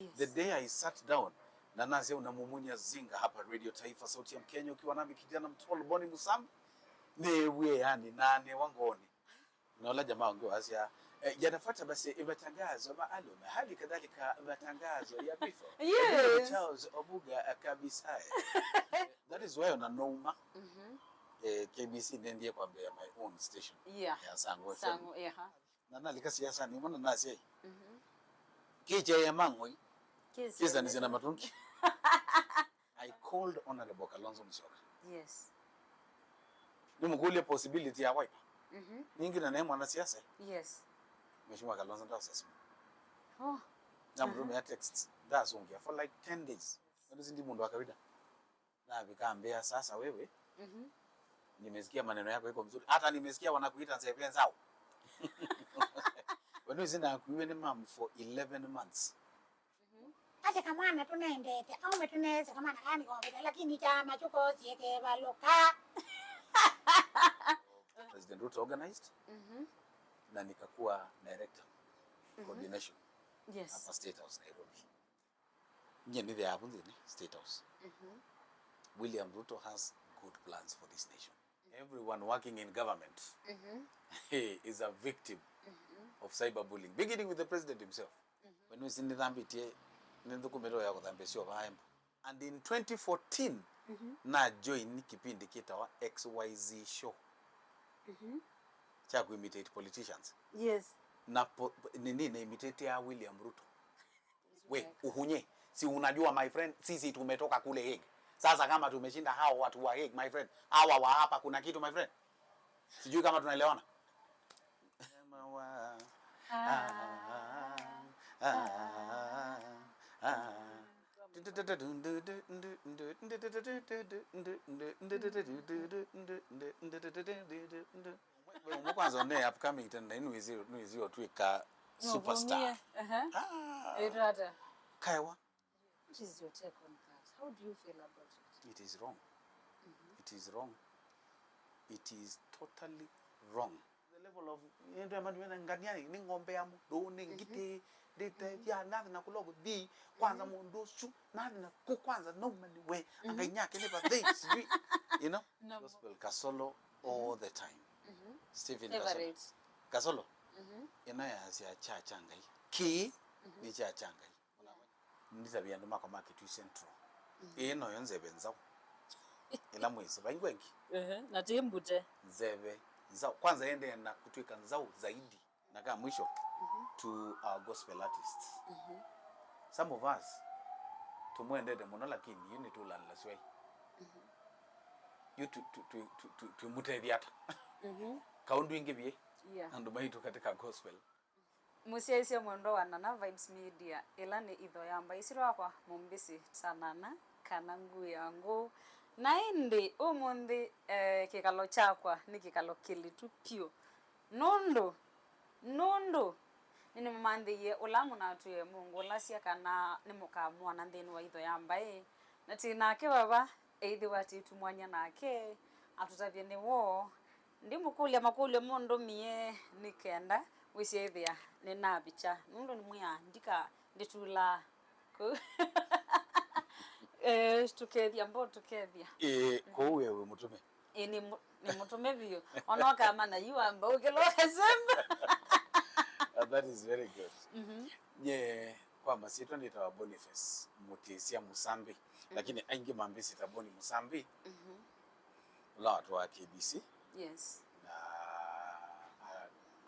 Yes. The day I sat down na nazi unamumunya zinga hapa Radio Taifa sauti ya Mkenya ukiwa nami kijana mtolo Boni Musambi newe yani nane wangoni naola jamaa wangu asia yanafuata basi imetangazwa maalum hali kadhalika matangazo ya vifo. Yes. Charles Obuga kabisa. That is why on Noma KBC ndiye kwa my own station. Yeah. Ya Sango FM. Sango na nalika siasa ni mbona nazi kije ya mangoi kiza ni zina matunki. I called Honorable Kalonzo Musyoka. Yes. Nimekulia possibility ya wipe. Nyingi na mwana siasa. Yes. Mheshimiwa Kalonzo ndio sasa. Oh. Na mtume ya texts that's ongea for like 10 days. Ndio ndi mundu wa kawaida. Na vikaambia sasa wewe. Nimesikia maneno yako iko mzuri. Hata nimesikia wanakuita nzebe zao. Wewe zina kuiwe mom for 11 months. Ate kamwana tunaendete au metuneza kama nani kwa mbele lakini chama chuko sieke baloka. President Ruto organized. Na nikakuwa director coordination. Yes. Hapa State House Nairobi. Nje ni hapo nje State House. William Ruto has good plans for this nation. Everyone working in government is a victim of cyberbullying, beginning with the president himself. When we seen the tie nindukumero yako dhambesio baemba. And in 2014 na join kipindi kitawa XYZ show. Cha imitate politicians. Yes. Na nini na imitate ya William Ruto. We uhunye si unajua my friend sisi tumetoka kule Hague. Sasa kama tumeshinda hao watu wa Hague my friend, hawa wa hapa kuna kitu my friend. Sijui kama tunaelewana. Kwanza ne upcoming tena inwizio twika superstar. Erada. Kaiwa. What is your take on that? How do you feel about it? It is wrong. It is wrong. It is totally wrong. The level of ndio maana ngania ni ngombe ya do ngite dete ya nathi na kulogo di kwanza mundo shu nathi na ku kwanza no mani we anganyake never this you know gospel kasolo all the time. Stephen Kasolo inaya sia cha changai ki ni cha changai ndizabiya nduma kwa market central eno yonze benza ila mwezi bayingwengi na timbute zebe zao kwanza ende na kutwika nzao zaidi na kama mwisho to our gospel artists. Some of us tumwendede muno lakini you need to learn less way. You to mutediata kaundu ingibie andu maitu katika gospel. Musiaisia mwendo wana na Vibes Media ila ni idho yamba isiro wakwa mumbisi tanana kana ngu yangu na indi umundi kikalo chakwa ni kikalo kilitu pio nondo nini mamandhiye ulamu na atuye Mungu lasia kana nimukamwa na ndeni wa idho yamba na tinake baba eithi wati tumwanya nake atutavye ni wo ndimukulia makulia mondo mie nikenda wisiethia ni nabicha nundo ni muya ndika nditula tukethia mbo tukethia ko wewe mutume ni mutume bio onoka mana you amba ukiloka semba. That is very good. Yeah, kwa masito nitawa Boniface Mutisia Musambi lakini aingi mambisi taboni Musambi la watu wa KBC. Yes. Na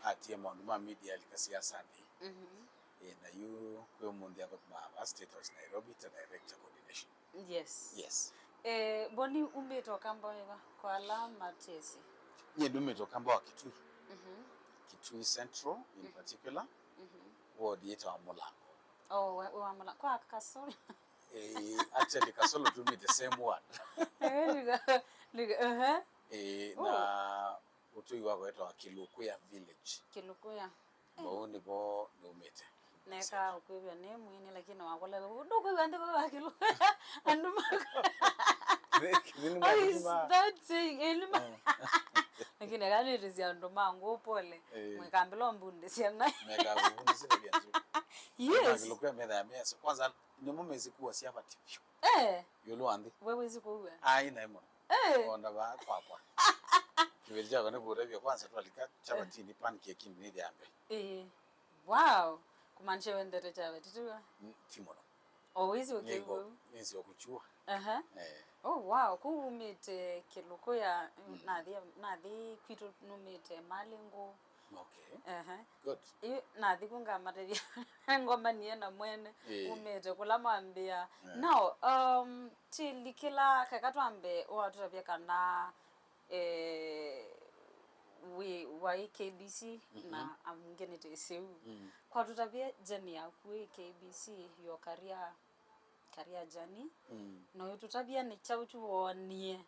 atie Noma Media likasiasa ni na you kwa mundi yako kwa State House Nairobi ta director coordination. Yes. Boni umbeto kamba kwa alama tesi. Dume to kamba wa Kitui. Kitui Central in particular. Ward yetu wa Mulango. Oh, wa Mulango kwa Kasolo. Actually Kasolo to be the same word. Na utui wako wetu wa Kilukuya village. Kilukuya. Mauni bo numete. Neka ukwibya ne mwini lakini wakola nduko yande kwa Kilukuya. Anduma. How is that saying? Elima. Lakini gani rizia ndo mangu pole. Mwekambilo mbunde siana. Mega mbunde sina bianzu. Yes. Ngilokwa medha ya mesa. Kwanza ni mumezi kuwa siapa tipyo. Yolo andi. Wewe zikuwe. Ina imo. Onda ba kwa. Kivelja kone bure bya kwanza tu alika chabati ni pancake ni ndiambe. Wow. Kumanisha wendere chabati tu. Timono. Always okay. Nisi okuchua. Oh wow, kumite kiloko ya nathi kwitu numite malingo. Okay. Good. Nathi kunga materia ngoma niena mwene umite kula mambia. Now tilikila kakatwambe watutapia kana we wa KBC na amngene teseu. Kwa tutapia jeni ya KBC your career journey. No tutabia ni chauchu wonie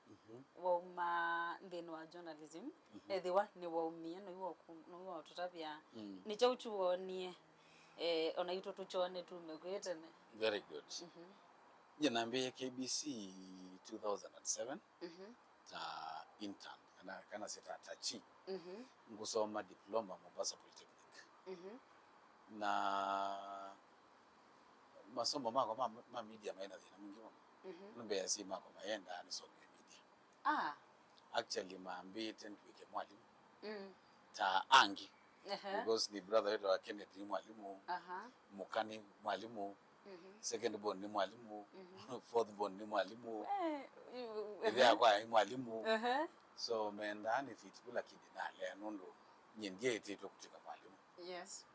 wa ndeno wa journalism. Edewa ni waumie no tutabia ni chauchu wonie ona ito tuchone tumekwetene. Very good. Jenambia KBC 2007 intern kana sita tachi. Ngusoma diploma Mombasa Polytechnic. Na masomo mako ma media maina dhina mwingi numbe ya si mako maenda nisome media. Actually maambi tentuike mwalimu ta angi because the brother wa Kenneth ni mwalimu, Mukani mwalimu, second born ni mwalimu, fourth born ni mwalimu, idea kwa ni mwalimu. So meenda ni fitikula kidinale nondo nyendie iteto kutika mwalimu. Yes.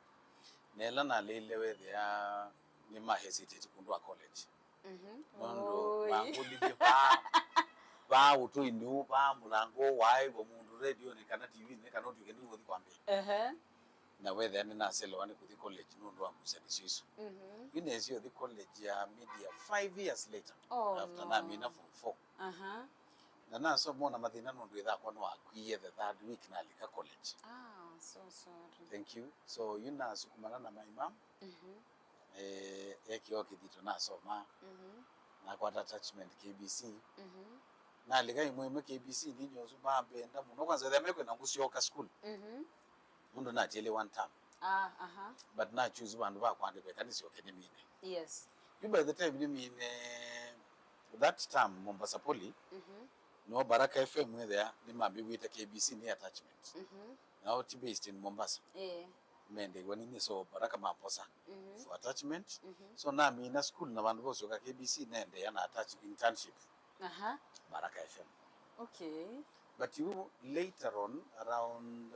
Nela na lelewe there ni ma hesitate kundwa college. Nondo manguli ba uto inu ba mulango wai bo mundu radio ni kana TV ni kana tu kendi wodi kwambe. Na whether ni na selo wani kuthi college nondo amusani siso. Inezio the college ya media 5 years later after na mina form 4. Na so mona madina nondo idha kwa no akwiye the third week na alika college. So sorry. Thank you. So yuna sukumana na my mom. Eki okidito na soma. Na kwa attachment KBC. Na liga imwe KBC ni nyozu bambenda muno kwanza the meko na ngusioka school. Mundo na jele one time. But na choose bandu ba kwande kwa kanisi okene mine. Yes. You by the time ni mine that time Mombasa Poly. No Baraka FM where there ni mambi with KBC ni attachment. Now it's based in Mombasa. Mende wanini so Baraka Mamposa for attachment. So na mi na school na bandu bose ka KBC nende yana attach internship. Baraka FM. Okay. But you later on around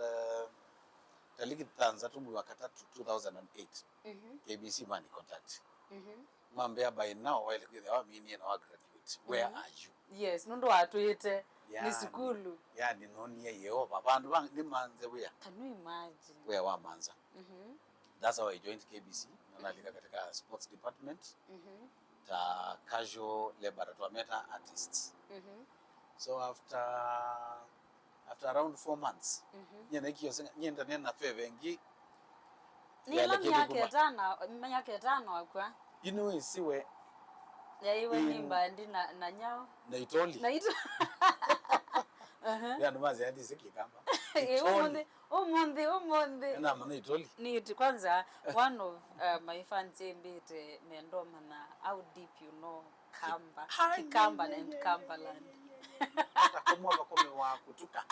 taliki tanza tumbu wakata 2008. KBC mani contact. Mambia by now while they are mini and our graduate. Where are you? Yes, nundo atuite ni skulu. Yani noni ye Yehova bandu bang ni manze where. Can you imagine? Where wa manza. That's how I joined KBC. Nalika katika sports department. Ta casual laboratory artists. So after around 4 months, nyene kiyosenga nyenda nena fevengi. Nila miaka tano akwa. Inu isiwe ya iwe nimba ndi na nyao. Na itoli. Ya numazi hadi siki kamba. Umundi. Na mana itoli. Ni kwanza one of my fans mbite mendoma na how deep you know Kamba. Kikamba and Kambaland. Atakomwa bakome wa kutuka.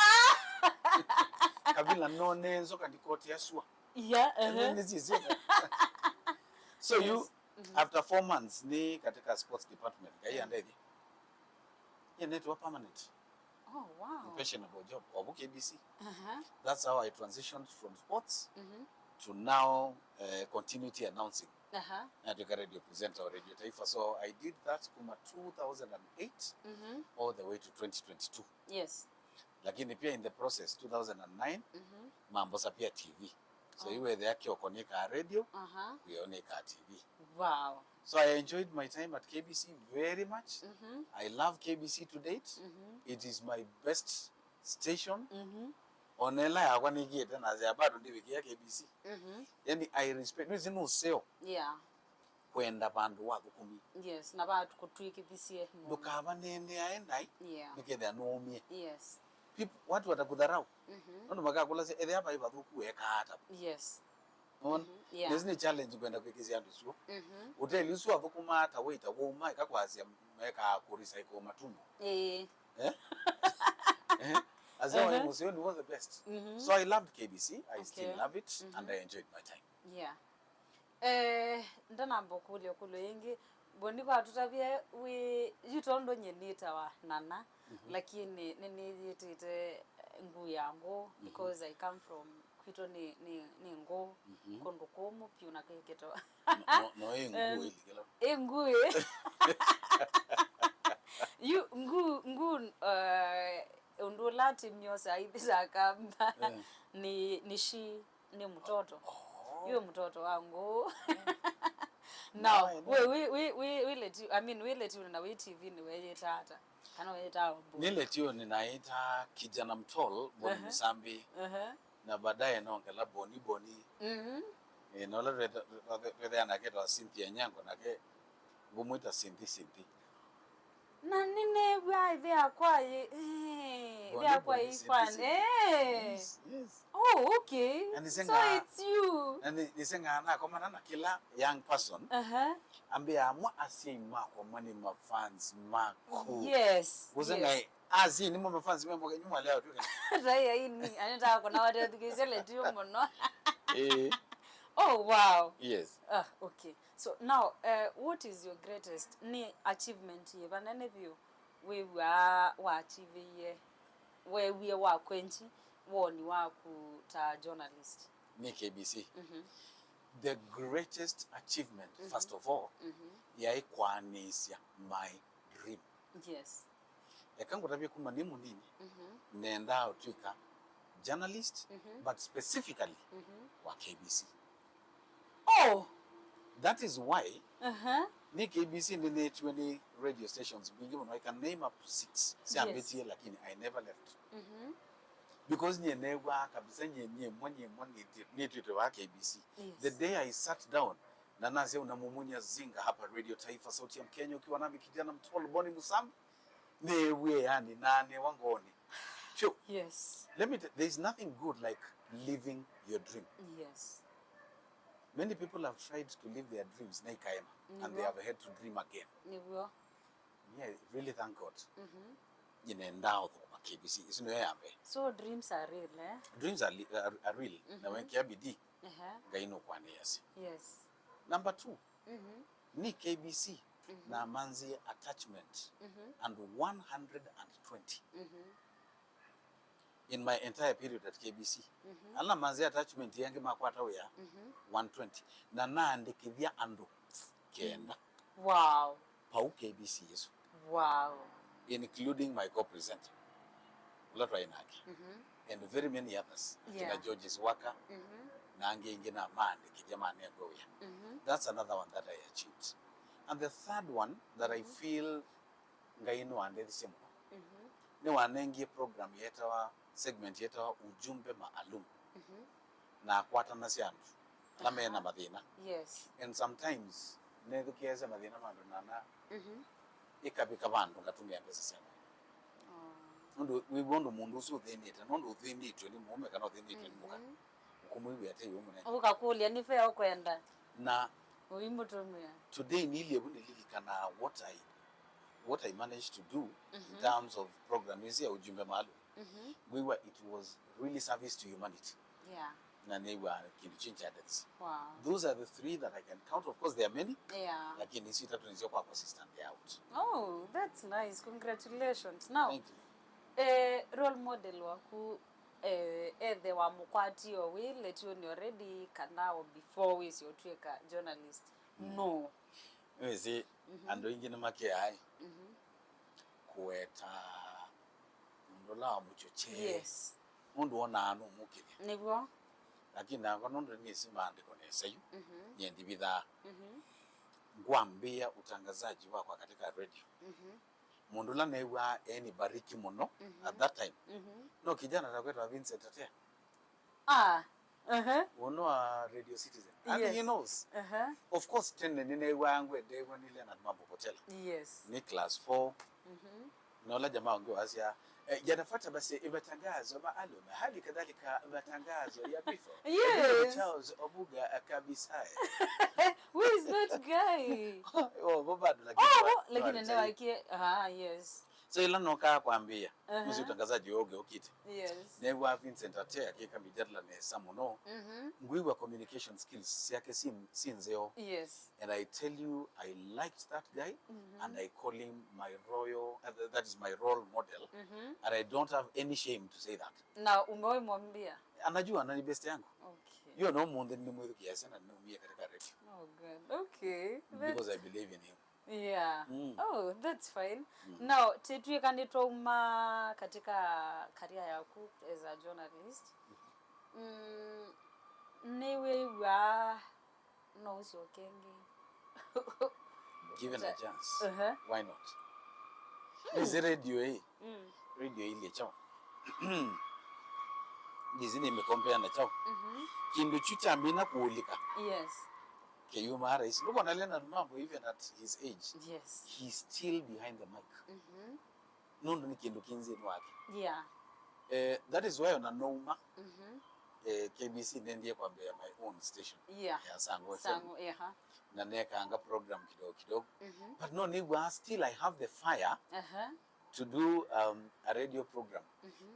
Kabila none nzoka ndikoti yaswa. So yes. You after 4 months ni katika sports department gai andedi. Ye network permanent. Oh wow. Professional job of KBC. That's how I transitioned from sports to now continuity announcing. Na tuka radio presenter or radio taifa. So I did that kuma 2008 all the way to 2022. Yes. Lakini pia in the process 2009 Mambosa pia TV. So you were there kiokonika radio, we onika TV. Wow. So I enjoyed my time at KBC very much. I love KBC to date. It is my best station. Onela ya kwani kieta na za bado ndibikia KBC. Yani I respect no seo. Yeah. kwenda bandu wa thukumi yes na ba kutwikithisie ndukaba nene aendai yeah niketha nomie yes watu watakudharau ndo makakula se ethe hapa ibathuku weka hata yes on yeah there's no challenge kwenda kwikizia andu sio uteli usu athukuma hata wita woma ikakwazia meka kurecycle matumbo Azawa Museo was the best. So I loved KBC. I still love it and I enjoyed my time. Yeah. Ndana mbokule ingi boni kwa tutabia we yutondo nyenita wa nana lakini nini yitite ngu yangu because I come from kwito ni ngo kondo komo pia unakeketo no ngu ilikelo ngu you ngu undulati mnyosa idisa kamba ni shi ni mtoto yule mtoto wangu now we let you I mean we let you na we TV ni wewe tata kana wewe tata ni let you ninaita kijana mtol Boni Musambi na baadaye naongela Boni no le anaketa Cynthia Nyango nake ngumuita Cynthia na nine bwa there kwa fun yes oh okay so it's you and nisenga na kwa maana kila young person ambia amwa asima kwa mani mafans mako yes uzenga azi ni mo fans membo nyuma leo tu raya ini anataka kuna watu tukizele tu mno oh wow yes okay so now what is your greatest ni achievement here and any of you we were achieve here where we were kwenchi woni wa kuta journalist ni KBC the greatest achievement first of all yaikwanisia my dream yes ekango tabia kuma ni munini nenda utwika journalist but specifically wa KBC oh that is why ni KBC ni 20 radio stations bingi I can name up 6 siambetie lakini I never left because nyenewa kabisa nyenye mwenye ni wa KBC the day I sat down na nazi unamumunya zinga hapa Radio Taifa sauti ya Mkenya ukiwa nami kijana mtolo Boni Musambi newe yani nane wangoni sure yes let me there is nothing good like living your dream yes many people have tried to live their dreams and they have had to dream again yeah really thank God ndao kwa KBC isino yambe so dreams are real dreams are real na wenkia bidii gaino kwa yes number 2 ni KBC na manzi attachment and 120 in my entire period at KBC ala manzi attachment yange makwata uya 120 na naandikithia andu kenda wow pau KBC yesu wow including my co-presenter Lotwa Inaki and very many others kina George's Waka nange ingina maandikithia manengo uya that's another one that I achieved and the third one that I feel ngaino ande thisimu ni wanengie program yetawa segment yetawa ujumbe maalum na kwatana siandu alame na mathina yes and sometimes nethukieza mathina mandu nana ikabika bandu ngatumia pesa siandu ndo we want mundu usu thenite ndo thenitwe ni mume kana thenitwe ni muka kumwiwe ate yo munene ukakulia ni fair kwenda na uimutumia today nilie bundilikana what I managed to do in terms of program is ya ujumbe maalum it was really service to humanity na newa kilichinja that's wow those are the 3 that I can count of course there are many lakini sita tunizio kwa consistent out oh that's nice congratulations now thank you role model waku the wa mukwati o we let you already kanao before we your tweka journalist no wezi ando ingine make ai kueta ndola muchoche yes mundu ona anu mukire nibwo lakini nako ndo ni simande kone sayu yendi bidha ngwambia utangazaji wako katika radio mundu la newa eni bariki muno at that time no kijana atakwetwa Vincent Atea Uno Radio Citizen. And Yes. he knows. Of course, tende nine wangu edewa nile na mambo potela. Yes. Ni class 4. Nola jamaa wangu asia yanafuata basi imatangazo maalum hali kadhalika matangazo ya vifo. Yes. Charles Obuga Akabisaye. Who is that guy? Bado Lakini ndio yake. Yes. So ila noka kwambia muzi utangazaji oge okiti. Yes. Newa Vincent Atea kika mijadala ne samuno. Ngwiwa communication skills yake sinzeo. Yes. And I tell you, I liked that guy, and I call him my that is my role model, and I don't have any shame to say that. Na umewahi mwambia? Anajua ni best yangu. Okay. You know more than nimwe kiasi na niumie katika radio. Oh good. Okay. Because I believe in him. Yeah. Oh, that's fine. Now, tetue kanitwa uma katika career yako as a journalist. Newe wa no sio kengi. Given a chance. Why not? Is radio hii? Radio ile chao. Dizini imekompea na chao. Kindu chucha mbina kuulika. Yes. Keyuma Harris. Look on Elena Mambo, even at his age. Yes. He's still behind the mic. Nondo ni kindu kinzi nwake. Yeah. That is why on Noma KBC ndiye kwa my own station. Yeah. Ya Sango FM. Sango, Na neka anga program kidogo. But no nigwa still I have the fire to do a radio program.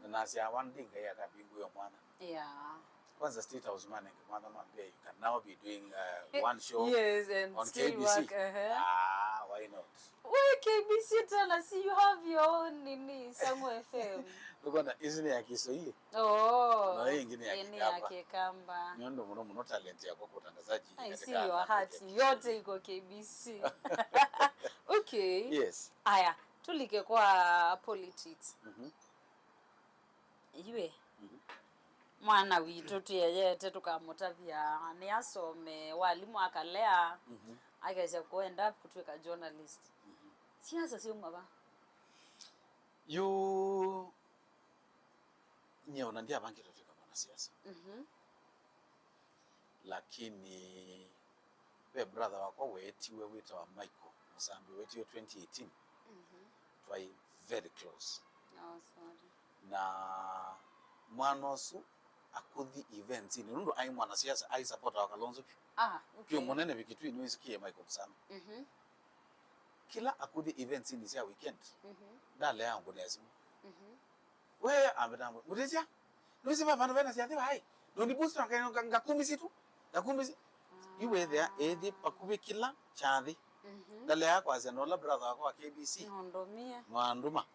Na nasi ya one thing ya kabingu ya mwana. Yeah. Kwanza State House man mwana mwambia you can now be doing one show yes, and on still KBC. Work, Why not? Why KBC tena? See, you have your own nini Sango FM. Tukona izini ya Kiswahili. Oh. Na hii ingine ya Kikamba. Nyondo muno talent yako kwa utangazaji. I see your heart yote iko KBC. Okay. Yes. Aya, tulike kwa politics. Iwe. Mwana witu tuyeyete tukamutavya ni asome walimu akalea akaisha kuenda kutweka journalist. Siasa sio mwaba. You nyeona ndia bangi tutweka mwana siasa. Lakini we brother wako wetiwe wita wa Michael Musambi wetiwe 2018. Twai very close. No, sorry. Na mwanosu akuthi events ni nundo ai mwana siasa ai support wa Kalonzo. Okay. Kyo monene bikitu inwisikie Michael Musambi. Kila akuthi events ni sia weekend. Dale yangu lazima. We ambetambo. Mutezia? Nusima vanhu vena siya hai. Doni booster ngakumi situ. Ngakumi. You were there edi pakube kila chathi. Dale yako azenola brother wako wa KBC. Nondomia. Mwanduma.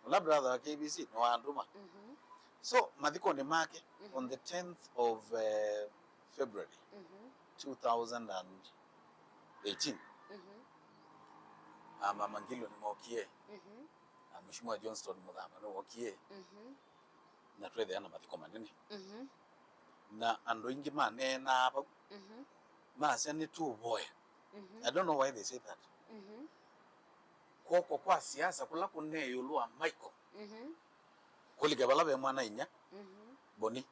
Ola brother wa KBC Mwanduma. So madhiko ni make on the 10th of February 2018. Mama Ngilo ni mwokie. Mheshimiwa Johnston Muthama no wokie. Na twethe ana mathiko manene. Na ando ingi manena aba. Mase ni tu boya. I don't know why they say that. Koko kwa siasa kula kuneyo lwa Michael. Kuliga bala be mwana inya. Boni.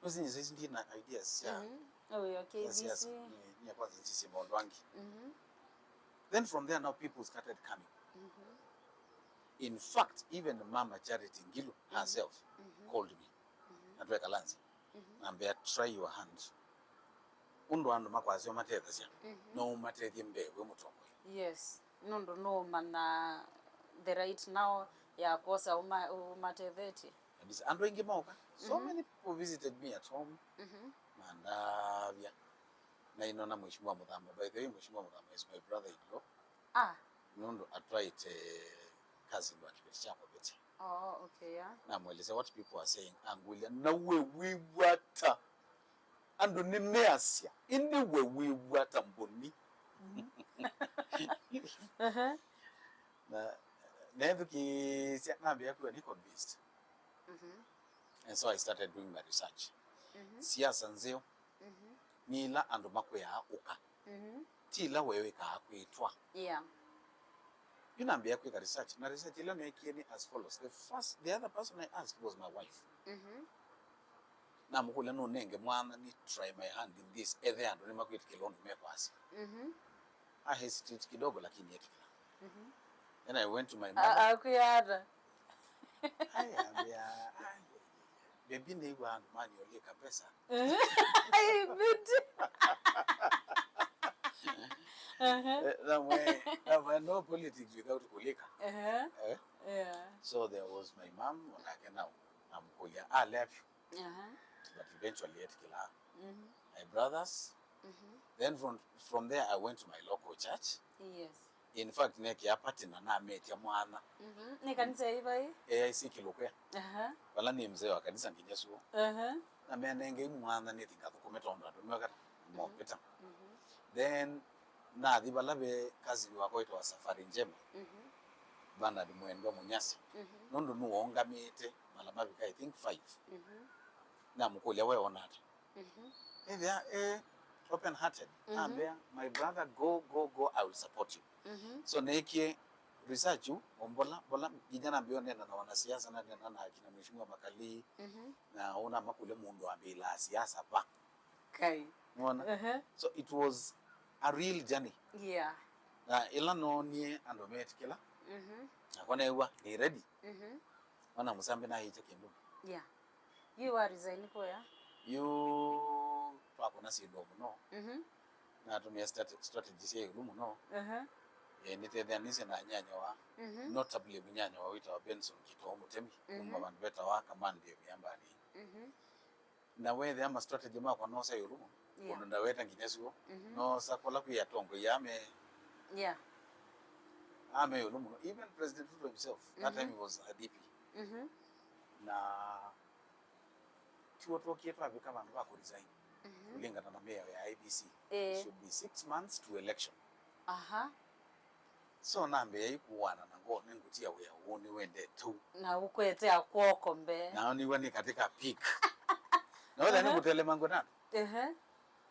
Uzi sisi ndina ideas ya. Oh, yeah, KBC. Ni kwa sisi mondwangi. Then from there now people started coming. In fact, even Mama Charity Ngilu herself called me. Natwe Kalanzi. Ambia try your hand. Undo ando makwazi omathetha sia. No matethi mbewe mutongwe. Yes. Nondo no mana the right now ya kosa umatetheti. Ando ingi mauka. So many people visited me at home. Mandavya. Na inona Mheshimiwa Muthama. By the way, Mheshimiwa Muthama is my brother-in-law. Nondo atwite cousin wa kibeti chako beti. Oh, okay, yeah. Na mweleze what people are saying. Angulia na we wata. Ando nene asia. Indi we wata mboni. Na never ki siya nabi yaku ni convinced. And so I started doing my research. Siasa nzeo. Nila ando makwe ya uka. Tila wewe ka kuitwa. Yeah. You know, I quick research. Na research ila as follows. The other person I asked was my wife. na mukule no nenge mwana ni try my hand in this ethe ando ni makwiti kilondo mekwasi I hesitate kidogo lakini yetikila then I went to my mother akuyada aya bebi ni wandu mani olika pesa ai biti there were no politics without kulika yeah so there was my mom like now I'm kulia left but eventually yetikila my brothers then from there I went to my local church yes in fact neki apartner na mate ya mwana ni kanisa ibai AIC Kilokwe wala ni mzee wa kanisa nginyesuo na menenge mwana ni tinga kukometondo ndo mwakata mo beta then na dhibala be kazi wako ito wa safari njema bana dimwendo munyasi nondo nuonga mite malama bika I think 5 na mukolia we onata open hearted my brother go I will support you so neki research bola kijana mbio nena na wanasiasa na nena na akina mheshimiwa Makali na una makule mundu ambila siasa pa kai unaona so it was a real journey yeah na ila no nie ando metikela na kona ewa ni ready wana musambe na hicho kindu yeah you are resigning for ya you pakona sido muno na tumia strategies ya lumu no nithethanise na nyanya wa notably munyanya wa wita wa Benson Kito Mutemi bandu beta wa kamande myambani na wethe ama strategy makwa no sa yurumu kondo ndaweta nginesuo no sakola ku yatongo yame yeah ame yurumu even President Ruto himself that time he was a DP na chuo tokiepa bika bandu ba ku resign kulingana na mayor ya IBC should be 6 months to election so nambe yaikuwana na ngo nengutia we uone wende tu na ukwete akwoko mbe na ni wani katika peak na wala ni kutele mango na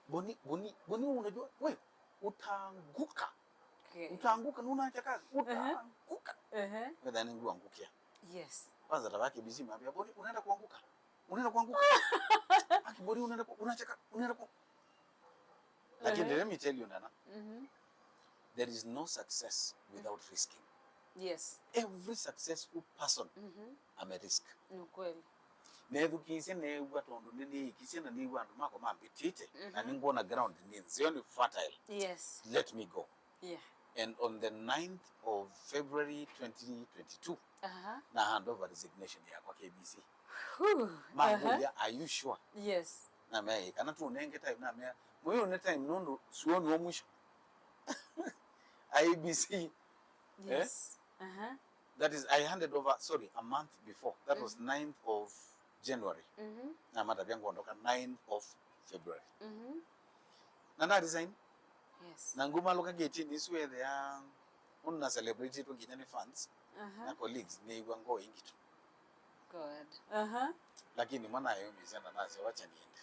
boni unajua wewe utaanguka utaanguka nuna chaka utaanguka wala ni nguangukia yes kwanza tabaki busy mambia boni unaenda kuanguka akibori unaenda unachaka unaenda lakini let me tell you nana there is no success without risking. Yes. Every successful person ame risk. Ni kweli. Nethu kise ne watondo nini kise na ni wandu mako mambitite na ningo na ground ni zioni fertile. Yes. Let me go. Yeah. And on the 9th of February 2022 na hand over resignation ya kwa KBC. Mahulia, are you sure? Yes. Na me kana tu nenge time na me moyo ne time nondo suoni wo mwisho. IBC. Yes. That is, I handed over, sorry, a month before. That was 9th of January. Na mata vyangu ondoka 9th of February. Na na resign. Yes. Na nguma loka geti niswe they are unna celebrity to ginyani fans. Na colleagues ni wango ingitu. Good. Lakini mwana yo mizana nasi wacha niende.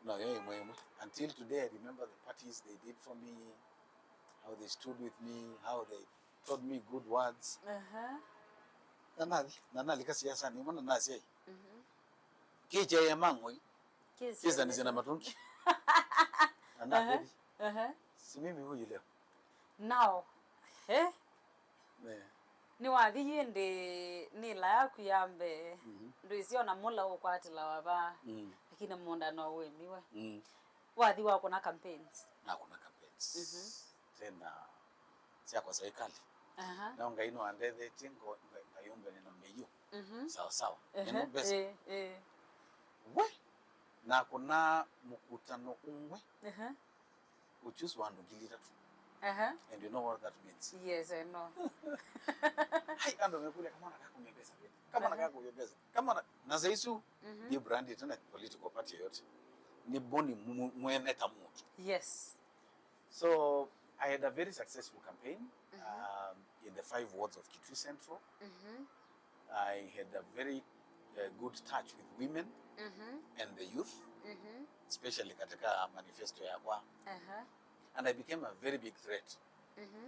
No, yo mwemu. Until today I remember the parties they did for me, how they stood with me, how they told me good words. Nana lika siasa ni mwana nasi ai. Kicha ya mangoi. Kisa nizina matunki. Nana baby. Si mimi huyu leo. Now. Ni wathi yende ni la yaku yambe. Ndo isio na mula ukwatila waba. Lakini munda no wemiwe. Wathi wako na campaigns. Na kuna campaigns. Tena sia kwa serikali. Na ngaino andethe tingo ngayumbe ni nambeyo. Sawa sawa. Neno best. We na kuna mkutano umwe. Uchusi wandu gilira tu. And you know what that means? Yes, I know. Hai ando mekule kama nataka kuniongeza vipi? Kama nataka kuongeza. Kama na zaisu ni brand tena political party yote. Ni boni mwene tamutu. Yes. So I had a very successful campaign in the 5 wards of Kitui Central. I had a very good touch with women and the youth, especially katika manifesto ya kwa. And I became a very big threat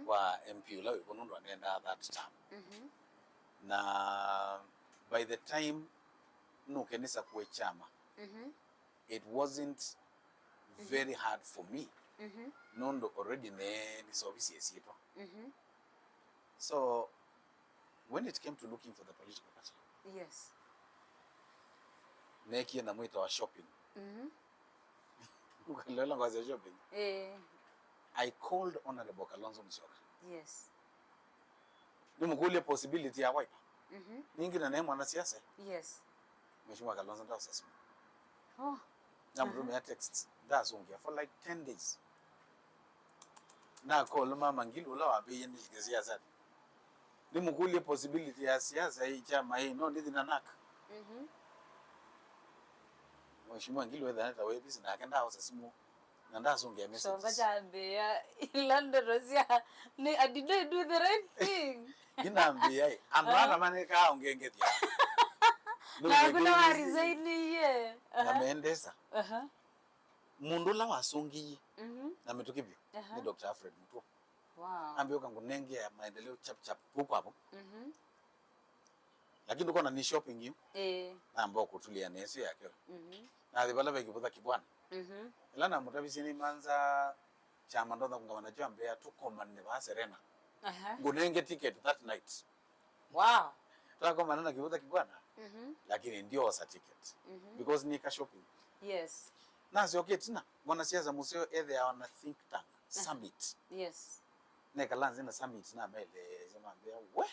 kwa MP ulawe konundo anenda that time. Na by the time no kenisa kuwe chama. It wasn't very hard for me. Nondo already ne service yesito. So when it came to looking for the political party, yes, neki na mwito wa shopping. Ukalala ngaza shopping. I called Honorable Kalonzo Musyoka. Yes. Nimukule possibility ya Wiper. Ningi na mwana siasa. Yes. Mheshimiwa Kalonzo ndio sasa. Oh. Namrumia texts. That's only for like 10 days. Na call mama Ngilu la wabe yendi siasa. Nimukule possibility ya siasa hii chama hii no ndidi nanaka. Mheshimiwa Ngilu wedha wewe bisi na akenda house simu. Nanda songe message. So ngajambia ilanda Rosia ni I didn't do the right thing. Inambia amana maneka ongengetia. Na kuna resign ye. Nameendesa. Mundu la wasongi. Na metukibyo. Ni Dr. Alfred Mutua. Wow. Ambio kangu nenge ya maendeleo chap chap huko hapo. Lakini uko na ni shopping hiyo. Na ambao kutulia nesi yake. Na adibala bekibuza kibwana. Ilana mutabisi ni manza chama ndonda kungamana jambe tukomane ba Serena. Ngunenge ticket that night. Wow. Tukomana na kibuza kibwana. Lakini ndio sa ticket. Because nika shopping. Yes. Na sio ketina. Mwana siasa museo either on a think tank summit. Yes. Neka lanze na summit na mele zamambia we.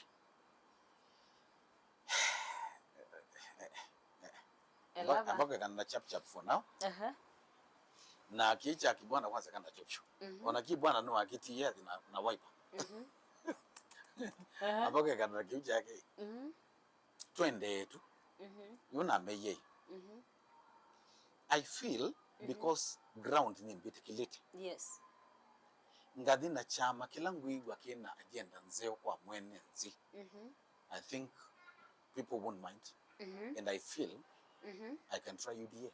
Ambako kana chap chap for now. Na kicha kibwana kwanza kanda chopsho. Ona kibwana no akiti yeye na Wiper. Ambako kana kicha yake. Twende tu. Yuna meye. I feel because ground ni mbitikilite. Yes. Ngadi na chama kila ngwigwa kina agenda nzeo kwa mwene nzi. I think people won't mind. And I feel I can try UDA.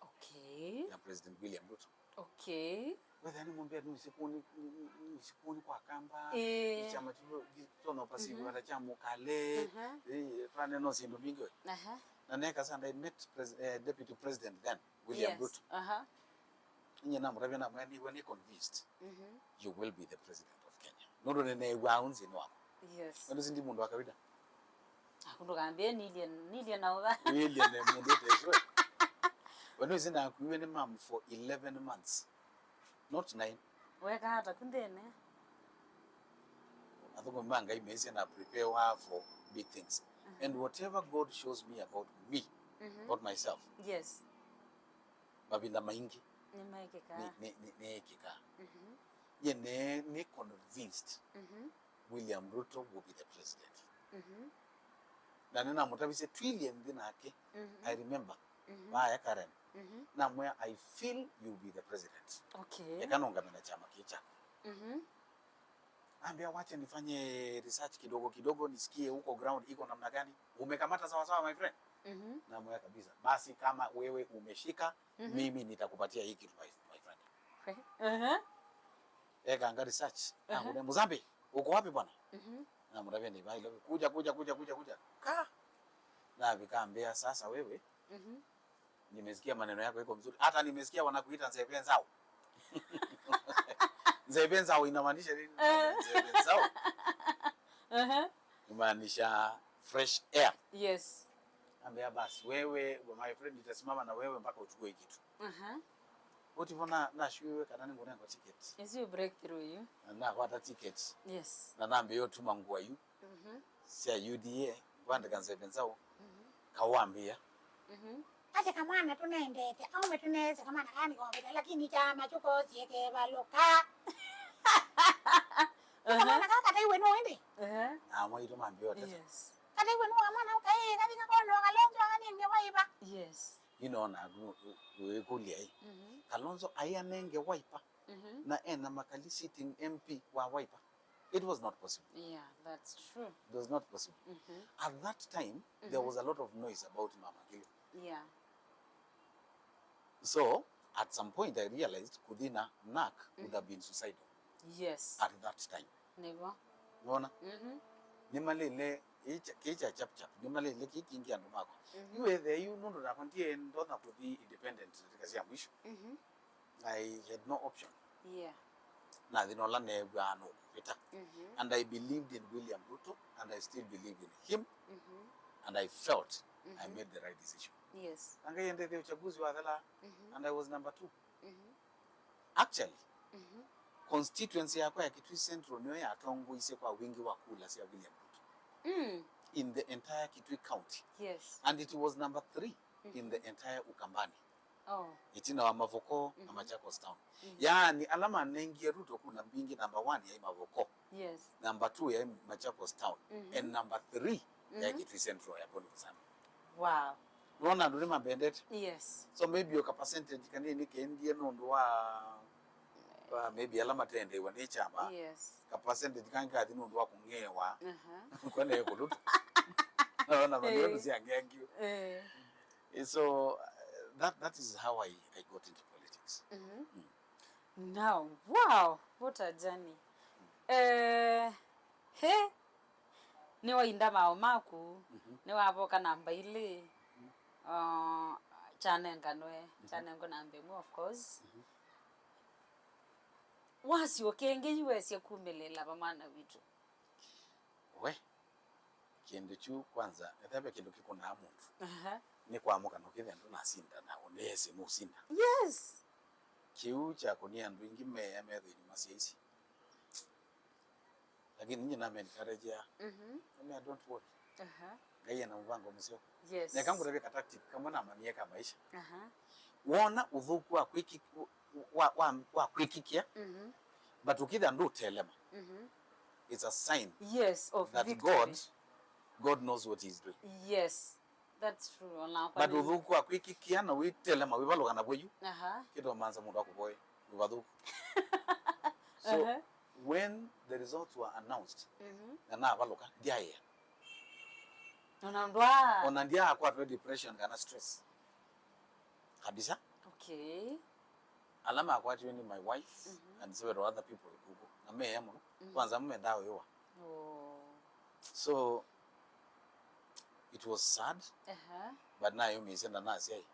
Okay. Ya President William Ruto. Okay. Whether ni mwambia nisipuni kwa kamba. Chama tono pasibu hata chama kale. Rane no sindo mingo. Na neka sana I met Deputy President then William Ruto. Nye na murabi na mwani when you convinced you will be the president of Kenya. Nodo ne waunzi no wako. Yes. Wano sindi mundu wa kawaida. Akundo kambia nilian na uga. Nilian ne mundu tezo. Wano sina kuiwe ne mam for 11 months. Not 9. Weka hata kundene. I think manga imezi na prepare her for big things. And whatever God shows me about me, about myself. Yes. Mabinda maingi. Ni maikeka. Ni kika. Ye ne convinced William Ruto will be the president. Na nina mutabise trillion dinake. I remember. Maya Karen. Na where I feel you will be the president. Okay. Yakanonga na chama kicha. Ambia wacha nifanye research kidogo nisikie huko ground iko namna gani. Umekamata sawa sawa my friend? Na moya kabisa. Basi kama wewe umeshika, mimi nitakupatia hiki kitu my friend. Eka anga research. Ngune Mozambique. Uko wapi bwana? Na mrabia ni bai kuja. Ka. Na vikaambia sasa wewe. Nimesikia maneno yako iko mzuri. Hata nimesikia wanakuita Nzebenzao. Nzebenzao inamaanisha nini? Nzebenzao. Inamaanisha fresh air. Yes. Ambia basi wewe my friend nitasimama na wewe mpaka uchukue kitu. Utivona na shwewe kanani ngone kwa ticket. Is you breakthrough you? Na kwa ticket. Yes. Na nambe yo tuma ngwa yu. Sia UDA kwanda Nzebenzao. Kawambia. Ate kamwana tunaendete au metuneze kamana kani kwa mbele lakini chama chuko sieke baloka. Kamana kaka iwe no ende. Mwaito mambio tata. Yes. Kale iwe no amana ukae katika kono Kalonzo ngani ngewaipa. Yes. Inaona kulia hii. Kalonzo ayanenge Wiper. Na ena makali sitting MP wa Wiper. It was not possible. Yeah, that's true. It was not possible. At that time, there was a lot of noise about Mama Ngilu. Yeah. So, at some point, I realized Kudina Nak would have been suicidal. Yes. At that time. Never. Unaona? Nimalele kicha chap chap jumale ile kiingia ndo mako you there you ndo na kontie ndo na kudi independent kazi ya mwisho I had no option na dhinola ne bano vita and I believed in William Ruto and I still believe in him and I felt I made the right decision. Angaende the uchaguzi wa dhala and I was number 2 actually constituency yako ya Kitui Central niyo ya Tongo ise kwa wingi wa kula si ya William Ruto in the entire Kitui County. And it was number 3 in the entire Ukambani. Itina wa Mavoko na Machakos Town. Yani alama nengi Ruto kuna mbingi number 1 ya Mavoko. Number 2 ya Machakos Town. And number 3 ya Kitui Central ya Bondo Kusama. Wow. Nona ndo rima bendet? So maybe yoka percentage kanini ke ndiye nondo wa maybe alama tende wa nechama. Ka percentage kanka adi nondo wa kungewa. Kwene yeko luto. Nona maneno ziangengi. So that is how I got into politics. Now, wow, what a journey. Ni wainda mao maku, ni waboka namba ile. Chanenga namba mu of course. Wasi okenge yuwesi kumelela bamana witu. Kiende chu kwanza etabe kindu kikuna muntu. Ni kwamuka no kithe ndo nasinda na onese musinda. Kiu cha kunia ndo ingime ya methi ni masiaisi. Lakini ninyi na encourage ya. I don't worry. Gaya na mvango msio. Na kangu rebe tactic kama na manieka maisha. Wona uthuku wa kwiki wa kwikikia. But ukitha ndo telema. It's a sign of that victory. God knows what he's doing. That's true. But uthuku wa kwikikia na witelema wibaloga na bweyu. Kido manza mundu akuboe wibadhuku. So when the results were announced, na baloga diaye. Onandia kwa depression kana stress. Kabisa. Alama kwa ni my wife and several other people kuko. Na me yamo kwanza mume dawo yowa. So it was sad. But na yo misenda na sai.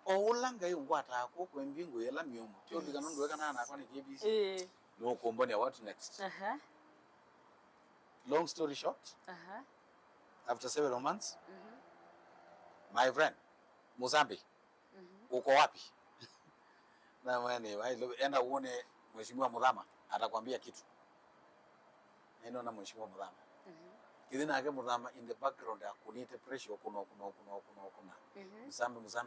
Olanga yo ngwata ko kwembingo yela miyomo. Tyo likanondo weka na kwa ni KBC. No komboni what next? Long story short. After several months. My friend Mozambique. Uko wapi? Na mwane enda uone mheshimiwa Mudhama atakwambia kitu. Neno na mheshimiwa Mudhama. Kidina ake Mudhama in the background akunite pressure kuna.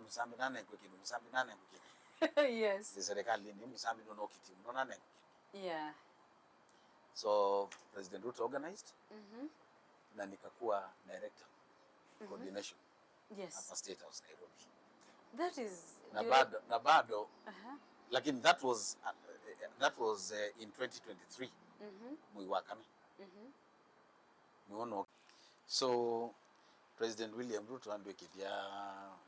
Musambi nane kwa kitu. Musambi nane kwa kitu. Serikali ni Musambi no kiti. Nane. So President Ruto organized. Na nikakuwa director coordination. Hapa State House Nairobi. That is na bado lakini that was in 2023 mwiwakame muono. So President William Ruto andwe kithia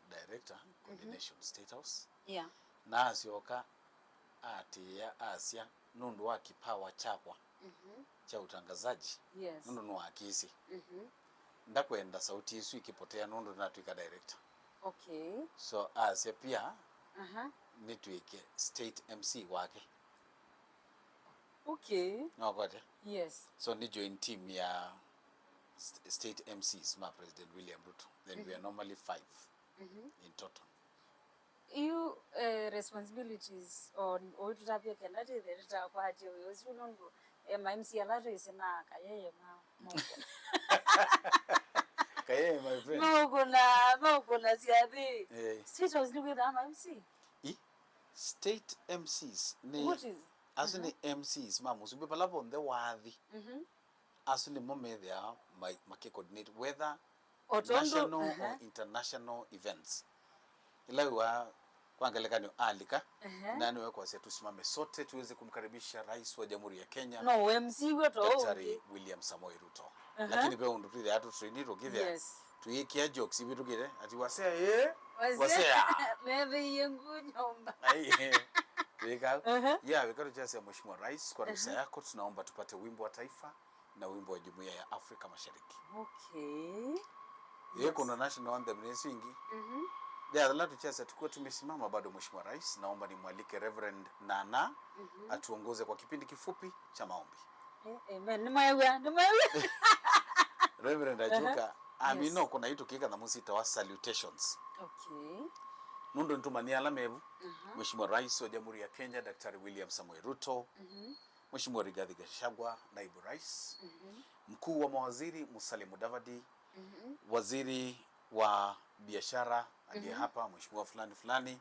director coordination State House na asioka atia asia nundu wa kipawa chakwa cha utangazaji nundu no akisi ndakwenda sauti isu ikipotea nundu na tuika director. So asia pia nitwike state MC wake. No got it? So ni join team ya state MCs ma President William Ruto. Then we are normally 5 in total. You responsibilities on oitutapia kendati the kwa aje yosi unongo MC alato isina kayeye ma Kayeye my friend. No kuna siabi. State was living with MC. State MCs ni what is asuni MCs mamu so people love on the wathi asuni mome there my coordinate whether national or international events ilawa kuangalia alika nani wewe kwa setu simame sote tuweze kumkaribisha rais wa Jamhuri ya Kenya MC wetu Daktari William Samoei Ruto. Lakini pia ndo pia hatu train to give tuikia jokes hivi tukile ati wasea maybe yengu nyomba weka we got to just say mheshimiwa rais kwa ruhusa yako tunaomba tupate wimbo wa taifa na wimbo wa Jumuiya ya Afrika Mashariki. Okay. Yeye kuna national anthem ni singi. La tucheza tukiwa tumesimama bado. Mheshimiwa Rais, naomba nimwalike Reverend Nana atuongoze kwa kipindi kifupi cha maombi. Amen. Nimewa. Reverend Ajuka, amino kuna hitu kika na musita wa salutations. Okay. Nundo ntumania alamevu. Mheshimiwa Rais wa Jamhuri ya Kenya Daktari William Samoei Ruto. Mheshimiwa Rigathi Gachagua, Naibu Rais. Mkuu wa mawaziri Musalia Mudavadi. Waziri wa biashara aliye hapa Mheshimiwa fulani.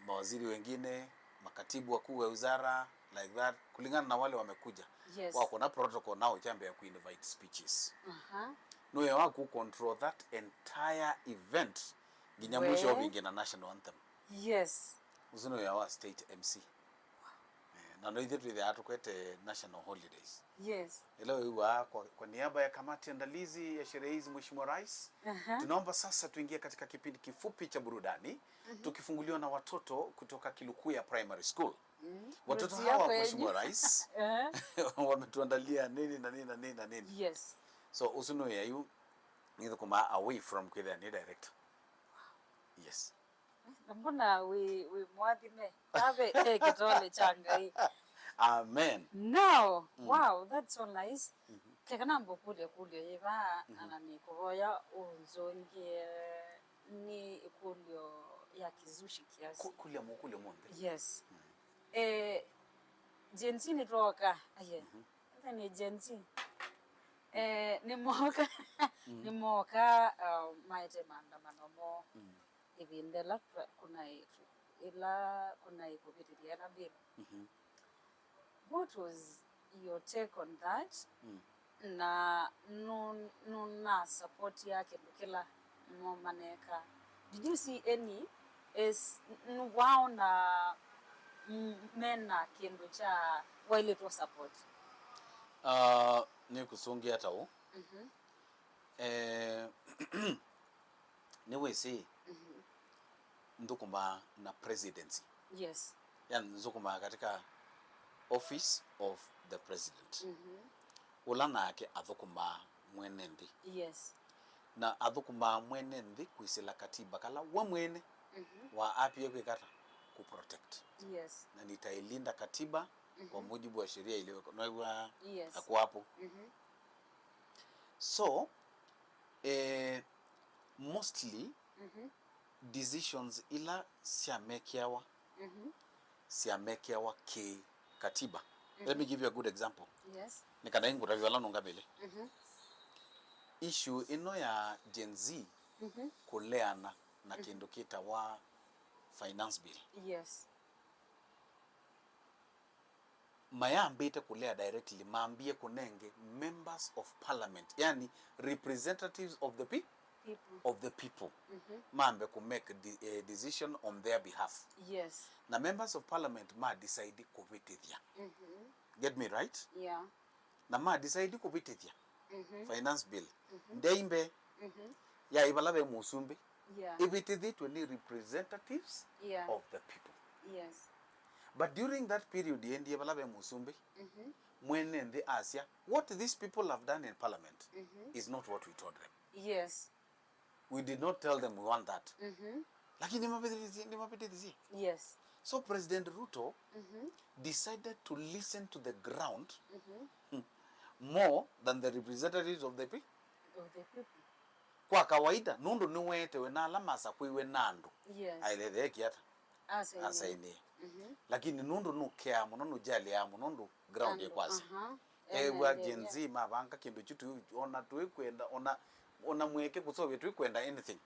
Mawaziri wengine, makatibu wakuu wa wizara, like that, kulingana na wale wamekuja. Yes. Wako na protocol nao jambo ya ku-invite speeches. No ya waku control that entire event ginyamusho bingi na national anthem. Yes. Uzuno ya wa state MC. Na no ithu ile atukwete national holidays. Yes. Leo iwa kwa niaba ya kamati andalizi ya sherehe hizi Mheshimiwa Rais, tunaomba sasa tuingie katika kipindi kifupi cha burudani, tukifunguliwa na watoto kutoka Kilukuya Primary School. Watoto hawa Mheshimiwa Rais wametuandalia nini na nini na nini na nini. Yes. So usuno ya yu nitho kuma away from kwitha ni director. Yes. Mbona we mwathime abe kitole changa hii. Amen. No. Wow, that's so nice. Tekana mbokule yeba anani kuvoya unzongie ni ikulio ya kizushi kiasi. Kulia mwonde. Yes. Gen Z ni toka. Aye. Ni Gen Z. Ni moka maite maandamano mo. Ibindela kuna ipopitiria na bill. What was your take on that? Na nuna support yake kila maneka. Did you see any wao na mena kindu cha wale to support? Ni kusungia tao. Niwe si ndukuma na presidency. Yes. Yani ndukuma katika office of the president. Ulana yake athukuma mwenendi. Yes. Na athukuma mwenendi kuisila katiba kala wa mwene wa apie kwikata ku protect. Yes. Na nitailinda katiba kwa mujibu wa sheria iliyowekwa na yes. Ako hapo. So mostly decisions ila siamekiawa ki katiba. Let me give you a good example. Yes. Nikadaingu raviwala nungabele. Issue ino ya Gen Z kuleana na kindu kita wa finance bill. Yes. Mayambite kulea directly, maambie kunenge members of parliament, yani representatives of the people. Of the people. Mambe ku make a decision on their behalf. Yes. Na members of parliament ma decide kubitithia. Get me right? Yeah. Na ma decide kubitithia. Finance bill. Ndeimbe. Ya ibalabe musumbe. Yeah. Ibitithitwe ni representatives of the people. Yes. But during that period yendi ibalabe musumbe. Mwene ndi Asia, what these people have done in parliament is not what we told them. Yes. We did not tell them we want that. Lakini nimapitizi. Yes. So President Ruto decided to listen to the ground more than the representatives of the people. Kwa kawaida nundu niwetewe na alama sa kuiwe nandu. Yes. Ailethea kiata. Asaini. Lakini nundu nukea muno nujali ya nundu ground yekwasi. Ewa Gen Z mabanga kindu chitu ona tuikwenda ona mweke kusobe tuikwenda anything.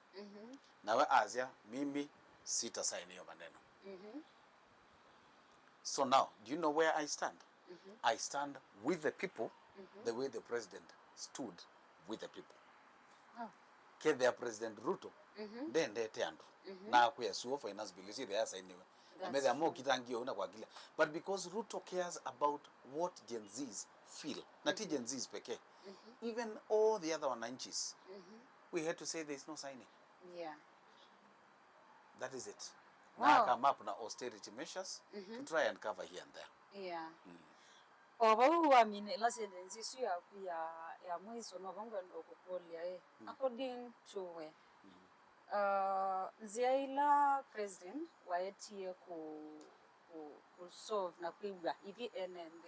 Nawe Asia mimi sita sign hiyo maneno. So now, do you know where I stand? I stand with the people the way the president stood with the people. Ke their President Ruto then they turned. Na kuyesuo finance bill si there sign anyway. Ameze amo kitangio una kwa kila. But because Ruto cares about what Gen Zs feel. Not Gen Zs peke. Even all the other wananchis. We had to say there is no signing. Yeah. That is it. Wow. Now come up na austerity measures to try and cover here and there. Yeah. Oba amine la sentence isu ya mwiso no bongo ndo kukolia according to Ziaila president waetie ku solve na kuibwa ibi NNB.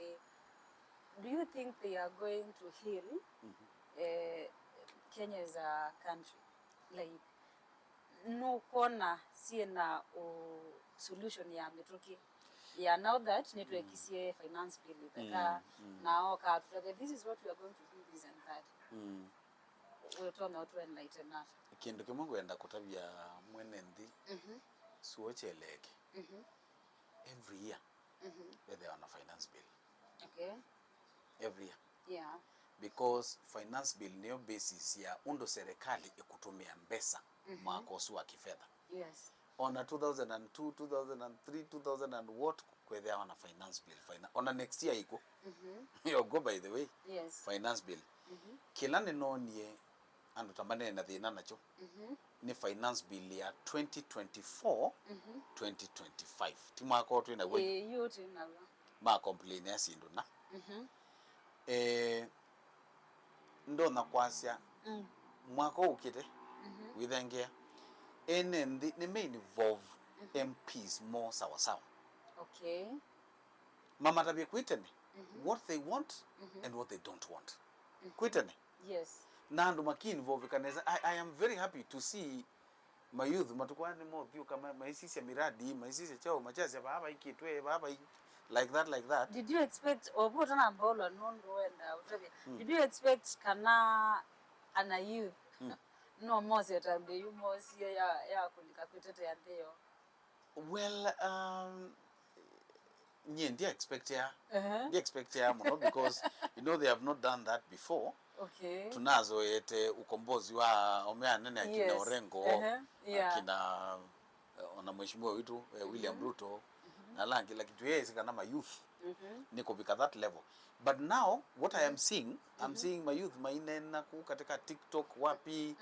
Do you think they are going to heal Kenya as a country? Like no kona siena o solution ya metoki. Yeah, now that network is here, finance bill with the car, now car, this is what we are going to do, this and that. We'll talk about to enlighten that. Kindu kimungu enda kutabia mwenendi suoche leke every year where they are on a finance bill. Okay. Every year. Yeah. Because finance bill niyo basis ya undo serikali ikutumia mbesa makosu wa kifedha. Yes. On a 2002, 2003, 2000 and what where they are on a finance bill. On a next year iko. You go by the way. Yes. Finance bill. Kila neno niye ando tambane na dhina nacho. Ni finance bill ya 2024 2025. Tima ko tu ina we. Yote na Ma complain ya sindu na. Ndo na kwasya mwako ukite withengea NND ni may involve MPs more sawa. Okay. Mama tabia kuitene what they want and what they don't want. Kuitene. Yes. Nandu maki involve kaneza. I am very happy to see my youth matukwani mo view kama maisisi ya miradi, maisisi ya chao machazi baba hiki twe baba like that. Did you expect obuta na mbolo nondo enda utabi? Did you expect kana ana youth no mose tambe you mose ya kulika kwetete ya ndeyo? Well, ndia expect ya mono because you know they have not done that before. Okay. Tunazo yete ukombozi wa omea nene akina Orengo, akina ona mheshimiwa wetu William Ruto na langi like kitu yeye kana ma youth niko bika that level. But now what I am seeing, I'm seeing my youth mainena ku katika TikTok wapi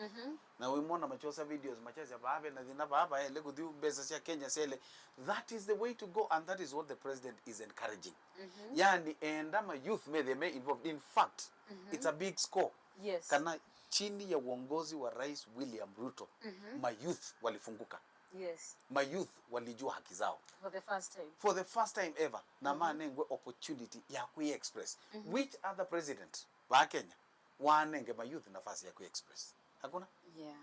na wimona machosa videos machazi baba na dhina baba lego diu besa ya Kenya sele. That is the way to go and that is what the president is encouraging. Yani enda my youth they may involved. In fact, it's a big score. Yes. Kana chini ya uongozi wa Rais William Ruto, my youth walifunguka. Yes. My youth walijua haki zao. For the first time. For the first time ever. Na manengwe opportunity ya express. Which other president wa Kenya wanenge my youth nafasi ya express? Hakuna? Yeah.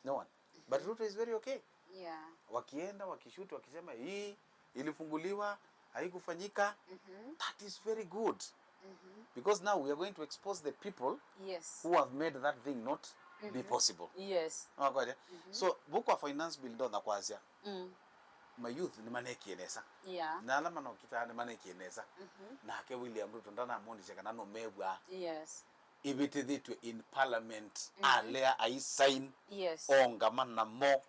No one. But Ruto is very okay. Yeah. Wakienda wakishuti wakisema hii ilifunguliwa haikufanyika. That is very good. Because now we are going to expose the people who have made that thing not be possible. Yes. So buku wa finance bill ndo na kwazia. My youth ni maneki enesa. Yeah. Na alama no kita ni maneki enesa. Na ke William Ruto ndana mondi chekana no mebwa. Yes. Ibiti dhitu in parliament alea I sign. Yes. Ongaman na mo.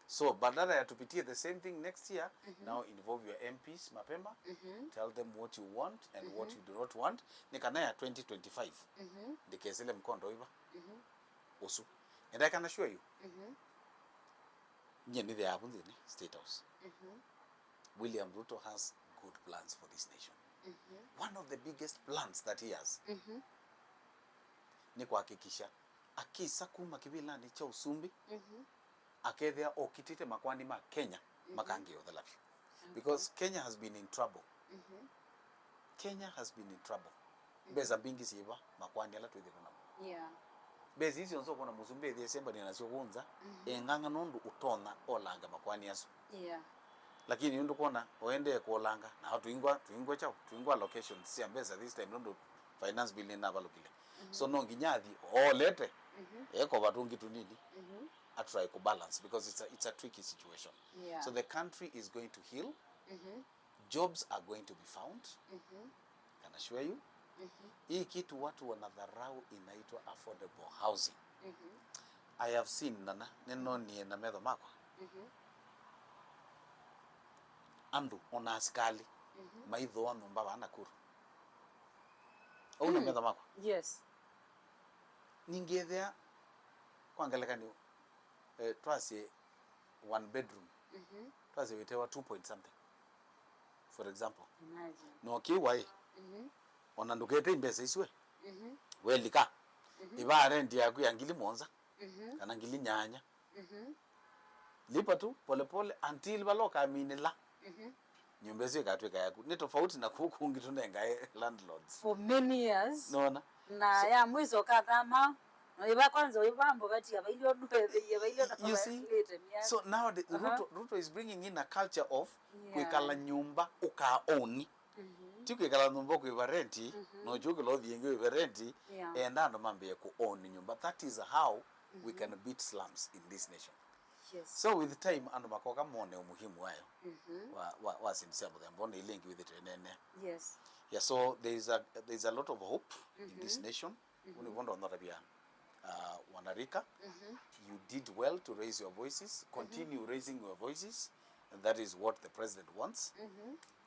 So badala ya tupitie the same thing next year, now involve your MPs mapema, tell them what you want and what you do not want. Nikana ya 2025 ndikezele mkondo iba osu. And I can assure you nyeni the happen in State House. William Ruto has good plans for this nation. One of the biggest plans that he has ni kuhakikisha akisa kuma kibilani cha usumbi akethea okitite makwani ma Kenya makangi odhalapi. Because Kenya has been in trouble. Kenya has been in trouble. Beza bingi siba makwani ala tuweze kuna. Yeah. Bezi hizi onzo kuna musumbe the semba ni nasio kunza enganga nondu utona olanga makwani yaso. Yeah. Lakini nundu kona oende kuolanga na hatu tuingwa location si ambeza this time nundu finance bill na balokile. So nongi nyadhi lete eko batungi tunini try to balance because it's a tricky situation. Yeah. So the country is going to heal. Jobs are going to be found. Can I assure you? Hii kitu watu wanadharau inaitwa affordable housing. I have seen nana neno ni na medho makwa. Andu ona askali maitho anu mbaba anakuru. Ona medho makwa. Yes. Ningethea kwangalekani twase one bedroom. Twase witewa 2 point something. For example. Imagine. No kiwai. ona ndukete imbesa iswe welika iba rent yaku ya ngili monza kana ngili nyanya lipa tu pole pole until baloka aminela nyumba zio katweka yaku ni tofauti na kuku ngitunenga landlords for many years nona na ya mwizo kadhama iba kwanza ibambo bati abailio nubebe abailio na you see so now Ruto is bringing in a culture of kwikala nyumba uka own tikwikala nyumba ku renti no juke lo thienge ku renti and ando mambe ku own nyumba. That is how we can beat slums in this nation. Yes. So with the time ando makoka mone umuhimu wayo wa sinisiamo the mbone ilingi with it nene. Yes. Yeah, so there's a lot of hope in this nation. Univondo not abia wanarika. You did well to raise your voices. Continue raising your voices, and that is what the president wants.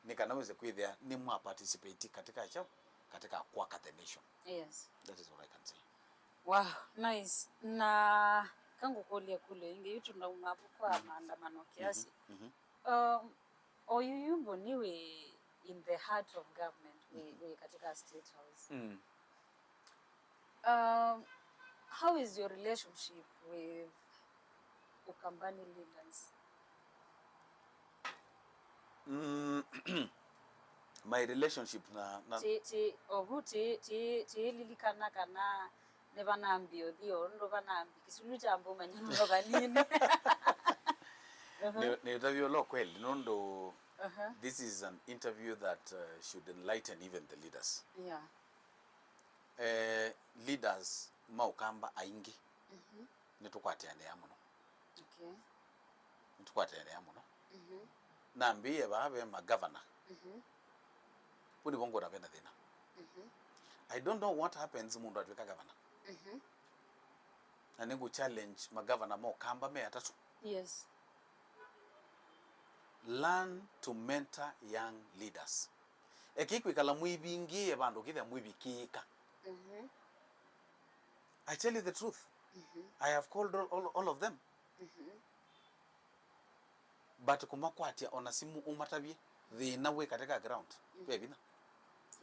Nikanaweza kuithia ni mwa participate katika kwaka the nation. Yes. That is what I can say. Wow, nice. Na kangu kulia kule inge yutu na unapukwa maandamano kiasi. Oyuyumbo niwe in the heart of government, we katika State House. How is your relationship with Ukambani leaders? My relationship na lilikana kana nebana ambio dio ndo bana ambi kisulu jambo manyano banini ne interview lo kweli nondo. This is an interview that should enlighten even the leaders. Yeah. Leaders maukamba aingi nitukwateane yamuno. Okay. Nitukwateane yamuno. Nambiye babe ma governor. Puni bongo na bena thina. I don't know what happens mundu atweka governor. Na ningu challenge ma governor mo kamba me atatu. Yes. Learn to mentor young leaders. Ekikwikala mwibingie bandu kithe mwibikika. I tell you the truth. I have called all of them. But kumakwatia ona simu umatabie thina we katika ground. Bebina.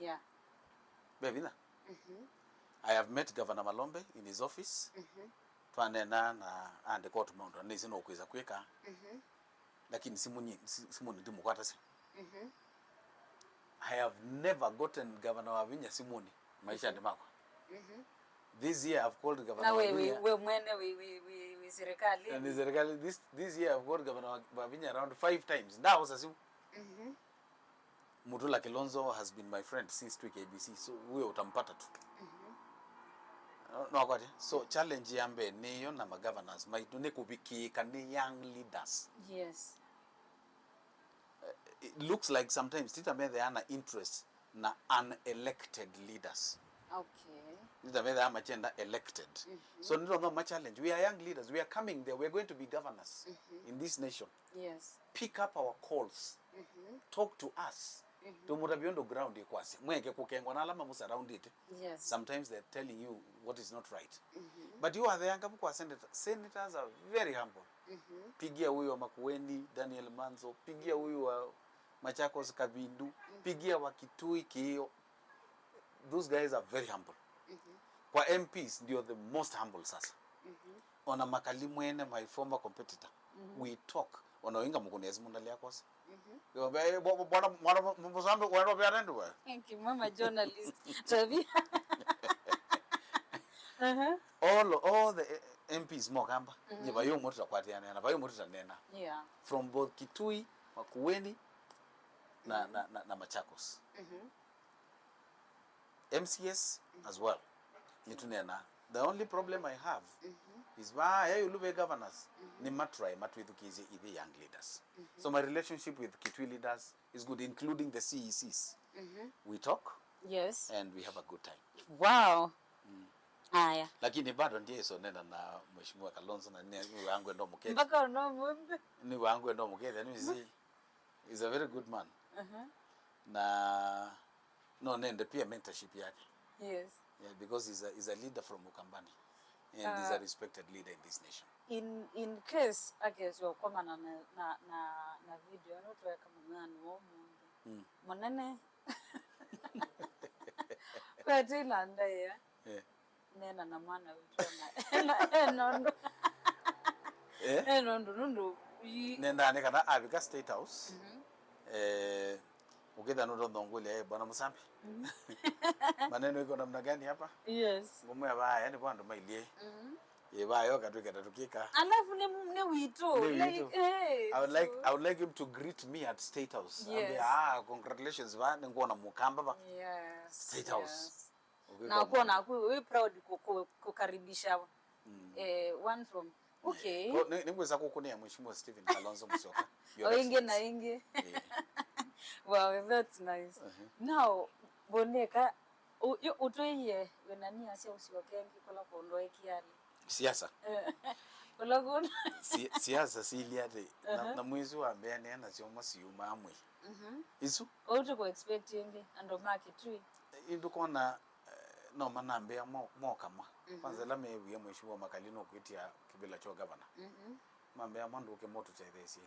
Yeah. Bebina. I have met Governor Malombe in his office. Twanena na ande court mondo nisi no kweza kweka. Lakini simu ndimu kwata si. I have never gotten Governor Wavinya simuni maisha ndimako. This year I've called Governor Wavinya. We mwene we serikali. And the serikali this year I've called Governor Wavinya around 5 times. That was a simu. Mutula Kilonzo has been my friend since Twik ABC, so wewe utampata tu. No kwati. So challenge yambe niyo na ma governors maitune kubikika ni young leaders. Yes. It looks like sometimes titame they are interest na unelected leaders. Okay. Titame they are machenda elected. So no much challenge. We are young leaders. We are coming there. We are going to be governors in this nation. Yes. Pick up our calls. Talk to us. Tumura beyond the ground equasi. Mweke kukengwa na alama musa around it. Yes. Sometimes they're telling you what is not right. But you are the young kwa senators. Senators are very humble. Pigia huyu wa Makueni, Daniel Manzo, pigia huyu wa Machakos Kabindu, pigia wa Kitui Kio. Those guys are very humble. Kwa MPs ndio the most humble sasa. Ona Makali Mwene, my former competitor. We talk. Ona winga mkunezi mundali yakosa. Thank you, Mama journalist. Tabi. All the MPs mokamba. Bayo moto kwatiana na bayo moto nena. Yeah. From both Kitui, Makueni na Machakos. MCS as well. Nitunena. The only problem I have is why you look at governors. Ni matry matwithukizi the young leaders. So my relationship with Kitui leaders is good, including the CECs. We talk. Yes. And we have a good time. Wow. Haya. Lakini bado ndiye so nenda na Mheshimiwa Kalonzo na ni wangu ndo mkete. Mpaka unomwombe. Ni wangu ndo mkete. And you see, he's a very good man. Na no nende pia mentorship yake. Yes. Yeah, because he's a leader from Ukambani. And he's a respected leader in this nation. In case akezo kwa na video no tuweka mwana wa mundu. Monene. kwa tena ndaye nena na mwana wetu na nondo nondo nenda ne kana abika State House ukidha ndo ndongole bwana Musambi maneno iko namna gani hapa? Yes. Ngumu ya baya yani bwana mailie yebayo katweka tatukika alafu ne wito like I would like him to greet me at State House. Yes. Congratulations ba ngona mukamba ba. Yes. State House. Na kuona we proud kukaribisha one from okay. Ningweza kukunia mheshimiwa Stephen Kalonzo Musyoka. Inge na inge. Wow, that's nice. Now boneka utoye wenani asia usiokengi kola kondoe kiali. Siasa. Kola kon siasa siliate na mwezi wa mbele na sio masiyuma amwe. Isu auto ko expecting ando market tree. Indukona no manambe mo kama. Kwanza la mewe mheshimiwa Makalino kuitia kibela cho governor. Mambe ya mwandu ke moto cha thesi.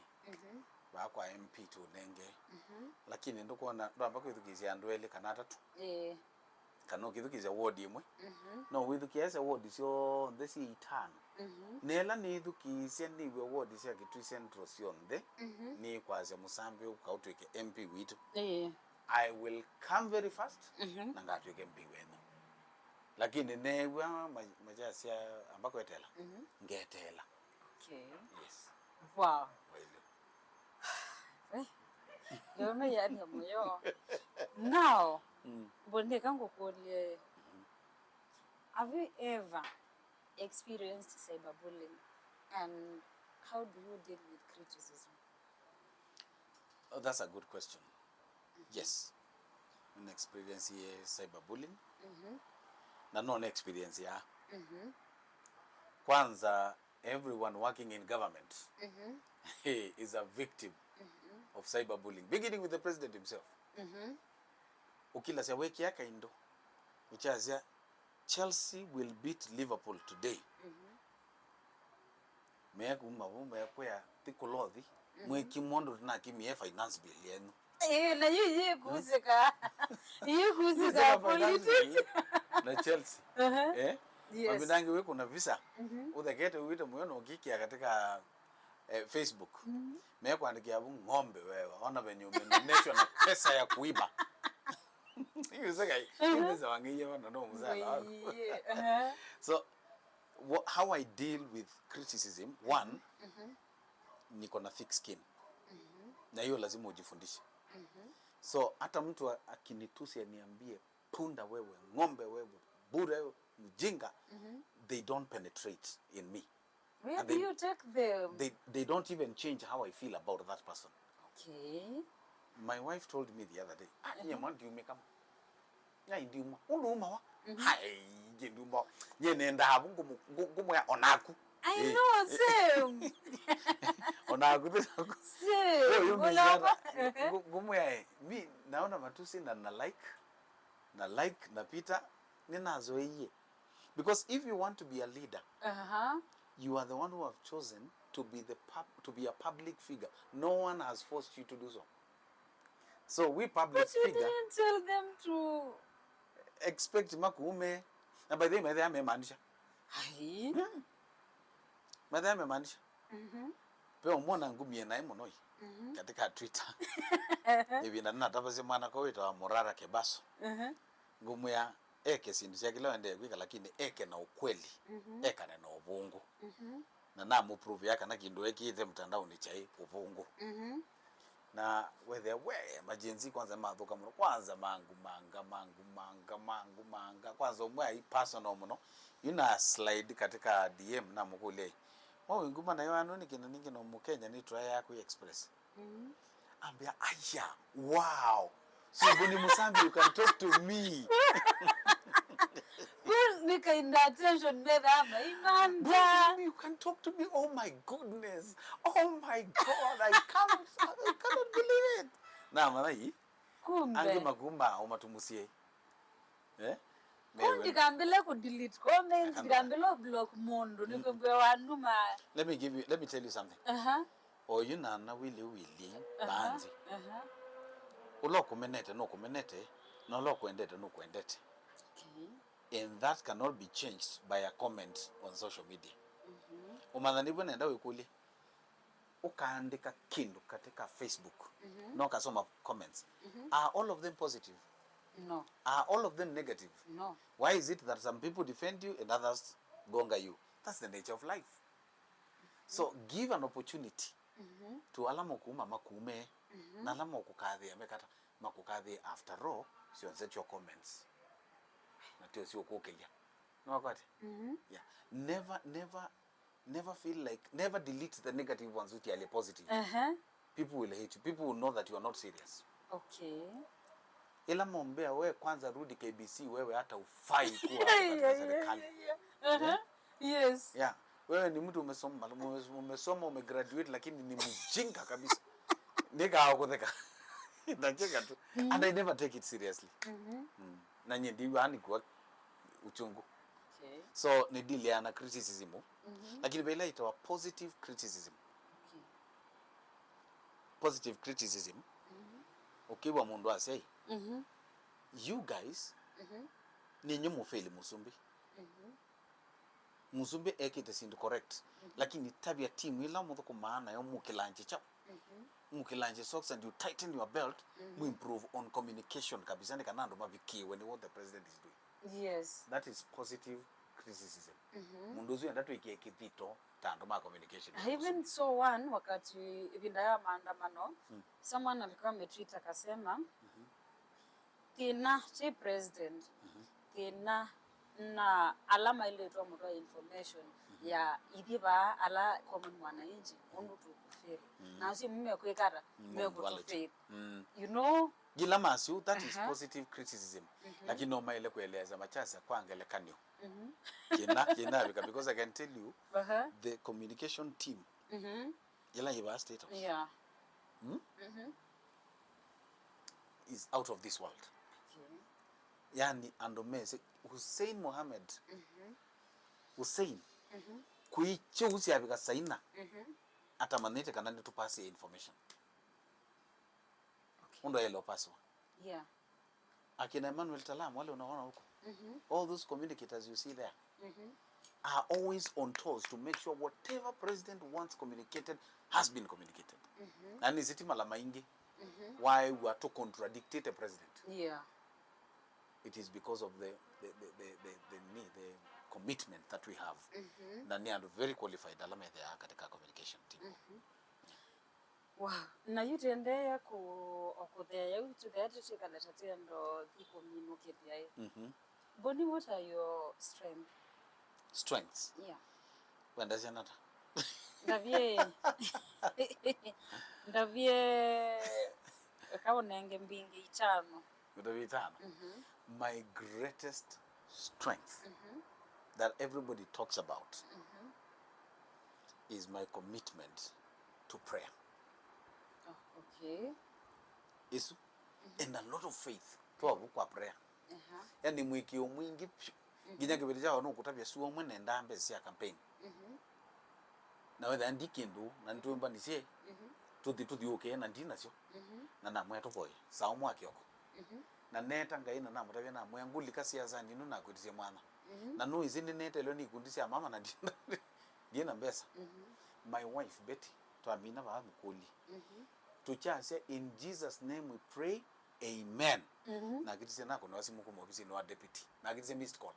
Ba kwa MP tu nenge. Lakini ndukona ndo ambako ithukizia ndwele kana tatu. Kano kithukizia ward imwe. No withukizia ward sio thesi itano. Nela ni ithukizia niwe ward cia Kitui Central cionthe. Ni kwaza Musambi ukautwike MP witu. I will come very fast na ngatwike MP wenu. Lakini newa majasia ambako etela. Ngetela. Okay. Yes. Wow. Yoma yani moyo. Now, bonde kango kuolie. Have you ever experienced cyberbullying and how do you deal with criticism? Oh, that's a good question. Yes. An experience here cyberbullying. Na non experience ya. Kwanza everyone working in government is a victim of cyberbullying, beginning with the president himself. Ukila sia weki yaka indo uchazia Chelsea will beat Liverpool today. Meku mabumba ya kwa tikolothi mweki mondo na kimi finance bill yenu. Na yeye kuzika. Yeye kuzika politics na Chelsea. Yes. Mabinangi we kuna visa. Udhakete uite muyono ukikia katika Facebook. Meku andikia bu ngombe wewe. Ona venye umenesho na pesa ya kuiba. Hiyo sasa hiyo wangiye wana ndo mzala. So how I deal with criticism, one, niko na thick skin. Na hiyo lazima ujifundishe. So hata mtu akinitusi aniambie punda wewe, ngombe wewe, bure wewe, mjinga, they don't penetrate in me. Where do you take them? They don't even change how I feel about that person. Okay. My wife told me the other day, "Nyeman, do you make up? Ya indiuma. Unduma wa? Hai, induma. Ye nenda abu ngumu ya onaku." I know, same. Onaku tu. Same. Ngumu ya mi naona matusi na like na pita ninazoeye. Because if you want to be a leader, you are the one who have chosen to be a public figure. No one has forced you to do so. So we public figure. But you didn't tell them to expect makume. Na by the way, madhe amemaanisha. Hai. Madhe amemaanisha. Pe umona ngumie na imonoi. Katika Twitter. Hivi na nataka sema mwana kwa wito wa Morara Kebaso. Ngumu ya eke sindu cia kila wende gwika lakini eke na ukweli. Eka na ubungu. Na namu prove yaka na kindu ekite mtandao ni chai ubungu. Na whether majenzi kwanza mathuka muno kwanza mangu manga kwanza umwe ai personal muno yuna slide katika DM na mukule wewe nguma na yano nikina ningi no Mukenya ni try yako express ambia aya wow so Boni Musambi you can talk to me. Well, nika in the attention never imanda. You can talk to me. Oh my goodness. Oh my God. I cannot believe it. Na maana hii. Kumbe. Ange magumba umatumusie. Kundi kambele ku delete comments, kambele block mondo nikombe wanuma. Let me tell you something. Oyu na wili banzi. Ulo kumenete no kumenete, no lo kuendete no kuendete. And that cannot be changed by a comment on social media. Umadhani bwana nenda wikulie ukaandika kindu katika Facebook no kasoma comments, are all of them positive? No. Are all of them negative? No. Why is it that some people defend you and others gonga you? That's the nature of life. So give an opportunity to alamo kuma makume na alamo kukathia mekata makukathia. After all, sio set your comments na tio sio kukelia no wakati. Yeah, never feel like, never delete the negative ones which are positive. People will hate you. People will know that you are not serious. Okay. Ila mombea wewe kwanza rudi KBC, wewe hata ufai kuwa katika serikali. Yes. Yeah. Wewe ni mtu umesoma umegraduate lakini ni mjinga kabisa. Nika hakutheka. Nacheka tu. And I never take it seriously. Na nyindi hani kwa uchungu. Okay. So ni deal ya na criticism. Lakini bila itawa positive criticism. Okay. Positive criticism. Ukiwa mundu asei. You guys ni nyumu feli Musumbi. Musumbi ekite sindu correct. Lakini tabia timu ila mudho kumaana ya mukilanchi chap. Mukilanchi socks and you tighten your belt, mu improve on communication kabisa ni kanando maviki when what the president is doing. Yes. That is positive criticism. Munduzu yandatu ikithito tando ma communication. I even saw one wakati vindaya maandamano. Someone alikuwa ametweet akasema kina chi president kina na alama ile tu mtoa information ya idhiba ala common mwananchi undu tu kufiri na si mume kwekara mume kutofiri you know gila masu that is positive criticism. Lakini no maile kueleza machasa kwangele kanyo kina because I can tell you the communication team ila hiba state house yeah is out of this world. Yani andomeze Hussein Mohammed Hussein kuichuzi abika saina ata manete kanani to pass information undo yelo paswa yeah akina Emmanuel Talam wale unaona huko all those communicators you see there are always on toes to make sure whatever president wants communicated has been communicated. And is it malama ingi why we are to contradict the president? yeah It is because of the commitment that we have. Na ni ando very qualified alama ya katika communication team. Wow. Na yutendea ku okuthea to the attitude that atendo people communicate. Bonnie, what are your strengths? Yeah. When does another? Ndavie kaonenge mbingi itano. My greatest strength that everybody talks about is my commitment to prayer. Oh, okay. Is and a lot of faith to abukwa prayer. Yani mwiki omwingi ginya kibirija ono kutabya suo mwe nenda mbesi ya campaign. Na whether ndikindu na ntumba nisie tuthi okay na ndina sio. Na namwe to boy saumwa kyoko. Na neta ngaina na mutabya na mwe nguli kasiasa ndinu na kwitise mwana. Na no izini neta lo ni kundisia mama na ndina. Dina mbesa. My wife Betty to amina ba mukuli. Tuchase in Jesus name we pray, amen. Na kitise na kuna wasimu ku office no deputy. Na kitise missed call.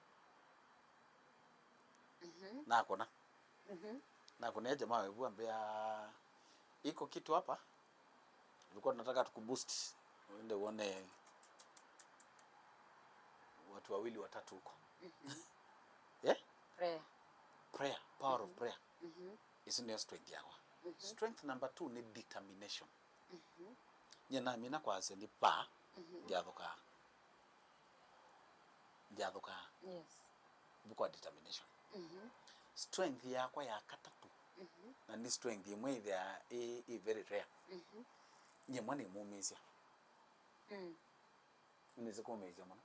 Na kona. Na kuna jamaa wewe ambia iko kitu hapa. Tulikuwa tunataka tukuboost. Uende uone watu wawili watatu huko. Yeah? Prayer, power of prayer. Is your strength yako. Strength number 2 ni determination. Nyena mina kwa asili pa ndiathoka. Yes. Bukwa determination. Strength yako ya katatu. Na ni strength yemwe ya very rare. Nyemwa ni mumisia. Unaweza kumeza mwana.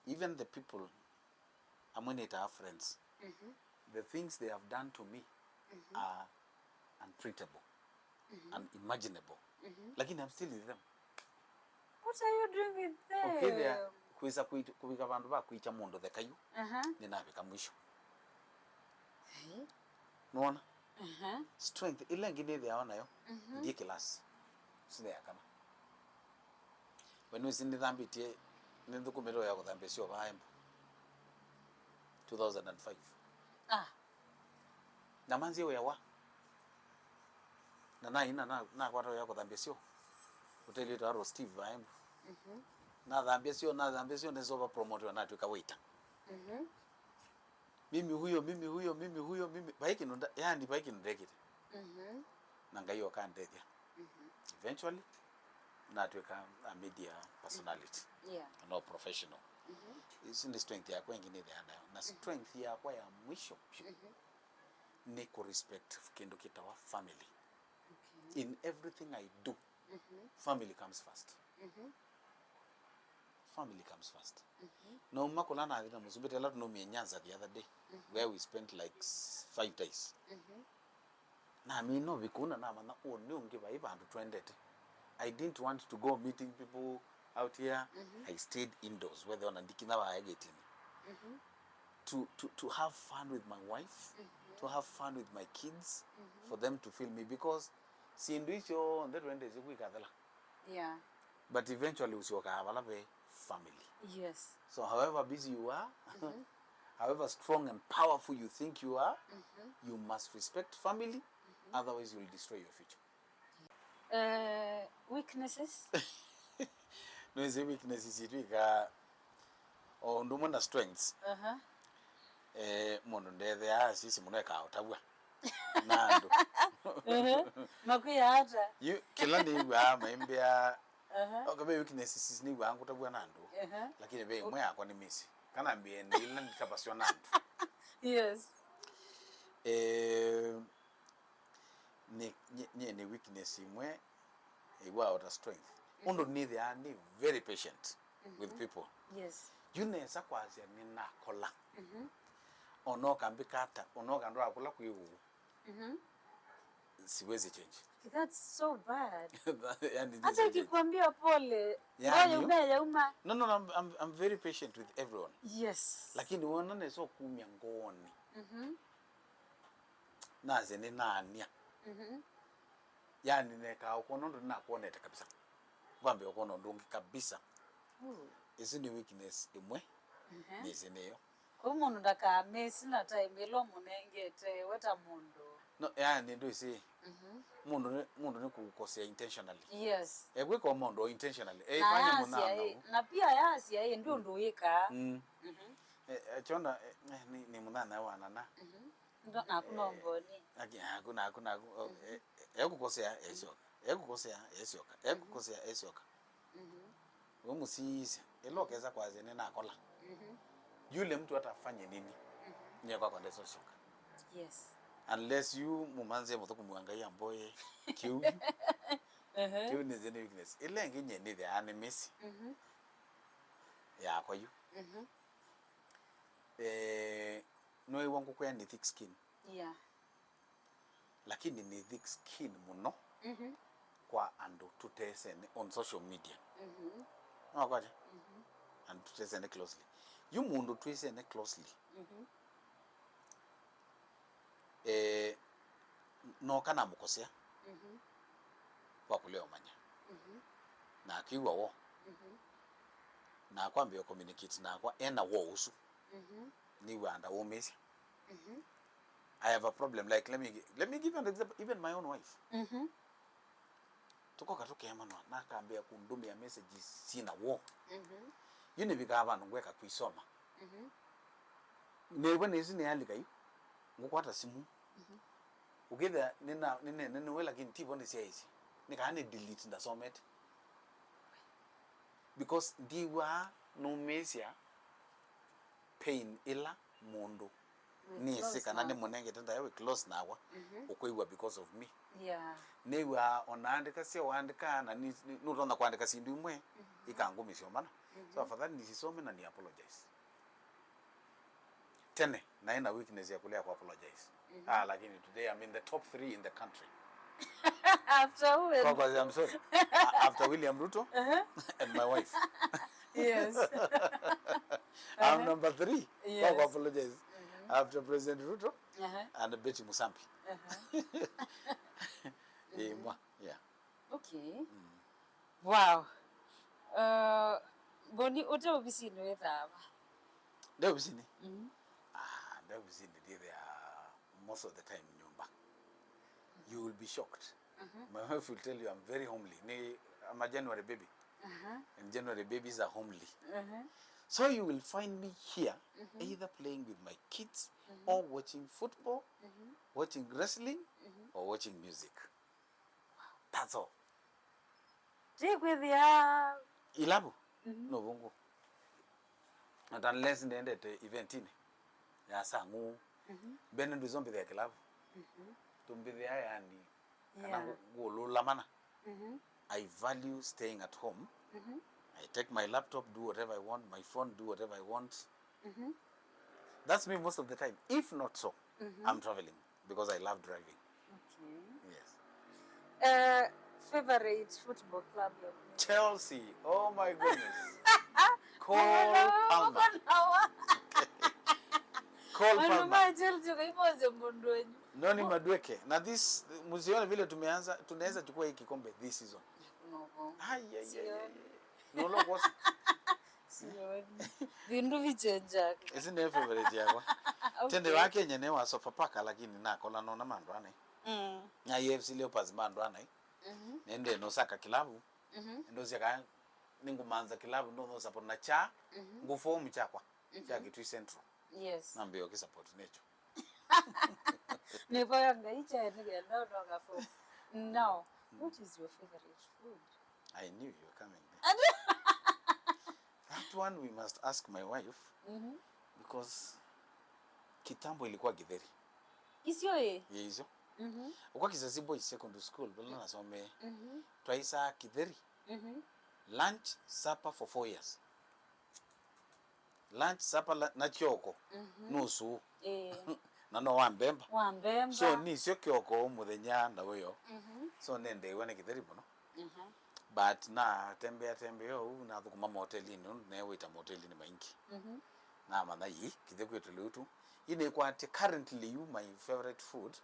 Even the people our friends, the things they have done to me are untreatable, unimaginable. Lakini I'm still with them. What are you doing with them? Okay, they are kuweza kuika bandu ba kuicha mundu thekayu ninabika mwisho nona strength ile ngine thea nayo ndie class sine yakana wenu sindi thambitie nithukumiro ya kuthambia sio baembo 2005 na manzi we wa na ina kwata ya kuthambia sio hoteli to Steve baembo na thambia sio nezoba promote na tuka waiter mimi huyo baiki nunda yani baiki ndekete na ngayo ka ndethia eventually na tuka a media personality no professional isi ni strength ya kwengi ni there na strength ya kwa ya mwisho ni ku respect kendo kitawa family in everything I do family comes first family comes first no makolana avina muzubete la no Nyanza the other day where we spent like 5 days na mi no bikuna na mana oni ungiba ibantu trended I didn't want to go meeting people out here I stayed indoors where they on ndikina ba getting to have fun with my wife to have fun with my kids for them to feel me because sindu icho on the trended zikukadala but eventually usioka abala be family. Yes. So however busy you are, however strong and powerful you think you are, you must respect family, otherwise you'll destroy your future. Weaknesses? No, it's a weaknesses it wika or no more strengths. Mono there are sisi muneka otabwa. Nando. Makuya hata. You kilani wa maimbia okabe weaknesses ni wangu tabwa nando. Lakini be mwe akwa ni misi. Kana mbie ndila ndikapasyo nando. Yes. Ni weakness imwe iwa outer strength. Undo need they are very patient with people. Yes. You nesa kwazia ni nakola. Ono kambikata, ono kando akula kuiwu. Siwezi change. That's so bad. Yani hata kikwambia pole. No, I'm very patient with everyone. Yes. Lakini uona neso kumya ngoni. Naze ni nania. Yani neka ukono ndo nakuoneta kabisa. Vambe ukono ndungi kabisa. Isi ni weakness imwe. Nisi niyo. Kwa mundu ndaka mesi na time ilo munengete weta mundu. No, yani ndo isi. Mundu ni kukosea intentionally. Yes. Egwe kwa mundu intentionally. Fanya munana. Na pia yasi ya ndio nduika. Chonda ni munana wanana. Ndo nakuna mboni. Hakuna. Ekukosea esioka. Ekukosea esioka. Wemusisi elokeza kwaze nenakola. Yule mtu atafanya nini? Nyekwa kwa ndeso shoka. Yes. Unless you mumanze mutoko muangalia mboye kiu. Kiu ni zene weakness. Ile nginye ni the enemies. Ya kwa you. No iwangu kwa ni thick skin. Yeah. Lakini ni thick skin muno. Kwa ando tutesene on social media. Kwaje? And tutesene closely. You mundu tutesene closely. No kana mukosea. Kwa kuleo manya. Na akiwa wo. Na kwa mbio communicate na kwa ena wo usu. Ni wanda wo mesi. I have a problem like let me give you an example, even my own wife. Tuko katoke emano na kaambia kundumia messages sina wo. Yini bika abantu ngweka kuisoma. Newe nezi ne alika yu. Ngukwata simu. Ukitha nina wela kintibo ni siyaisi. Nika delete ndasomete. Because diwa no mesia pain ila mundu. Ni sika nani munenge tenda yawe close nawa. Ukoiwa because of me. Yeah. Newa onaandika siya waandika na nutonda kuandika sindu imwe. Ikangu misiomana. So afadhali nisisome na ni apologize. Tene na ina weakness ya kulea ku apologize. Lakini today I'm in the top 3 in the country. After who? I'm sorry. After William Ruto and my wife. Yes. I'm number 3. Yes. Yes. Apologize. After President Ruto and Betty Musambi. Yeah. Okay. Wow. Boni ote obisi no etaba. They will see me. They will see me there most of the time in Nyumba. You will be shocked. My wife will tell you I'm very homely. I'm a January baby. And January babies are homely. So you will find me here either playing with my kids or watching football, watching wrestling, or watching music. That's all. Take with ya. Ilabu? No bongo. And unless in the end event in ya sangu bene ndo zombi ya club. Tumbi ya yani kana go lamana. I value staying at home. I take my laptop, do whatever I want, my phone, do whatever I want. That's me most of the time. If not so, I'm traveling because I love driving. Okay. Yes. Favorite football club? Chelsea. Oh my goodness. Cole Palmer. Cole Palmer. Noni Madueke. Na this muzione vile tunaweza chukua hii kikombe this season. No lo was. Vindu vichenja. Isn't your favorite yako? Tende wake nyene wa Sofapaka lakini nakola nona mandu ane. Na UFC Leopards mandu ane. Nende no saka kilabu. Ndo zika ningumanza kilabu ndo support na cha ngufo mchakwa. Cha kitu Central. Yes. Nambio ki support necho. Never ngaicha nige no ngafo. Now, what is your favorite food? I knew you were coming there. That one we must ask my wife. Because kitambo ilikuwa githeri. Isio ye? Yezo. Ukwa Kizazi Boys Secondary School bala nasome. Twaisa githeri. Lunch supper for 4 years. Lunch supper na kyoko. Nusu. Na no wambemba. Wambemba. So ni sio kyoko muthenya na weyo. So nende wane githeri bono. But na tembea na thukuma motelini na wita motelini maingi. Na mana yi kithekwetu lutu. Ine kwa currently you my favorite food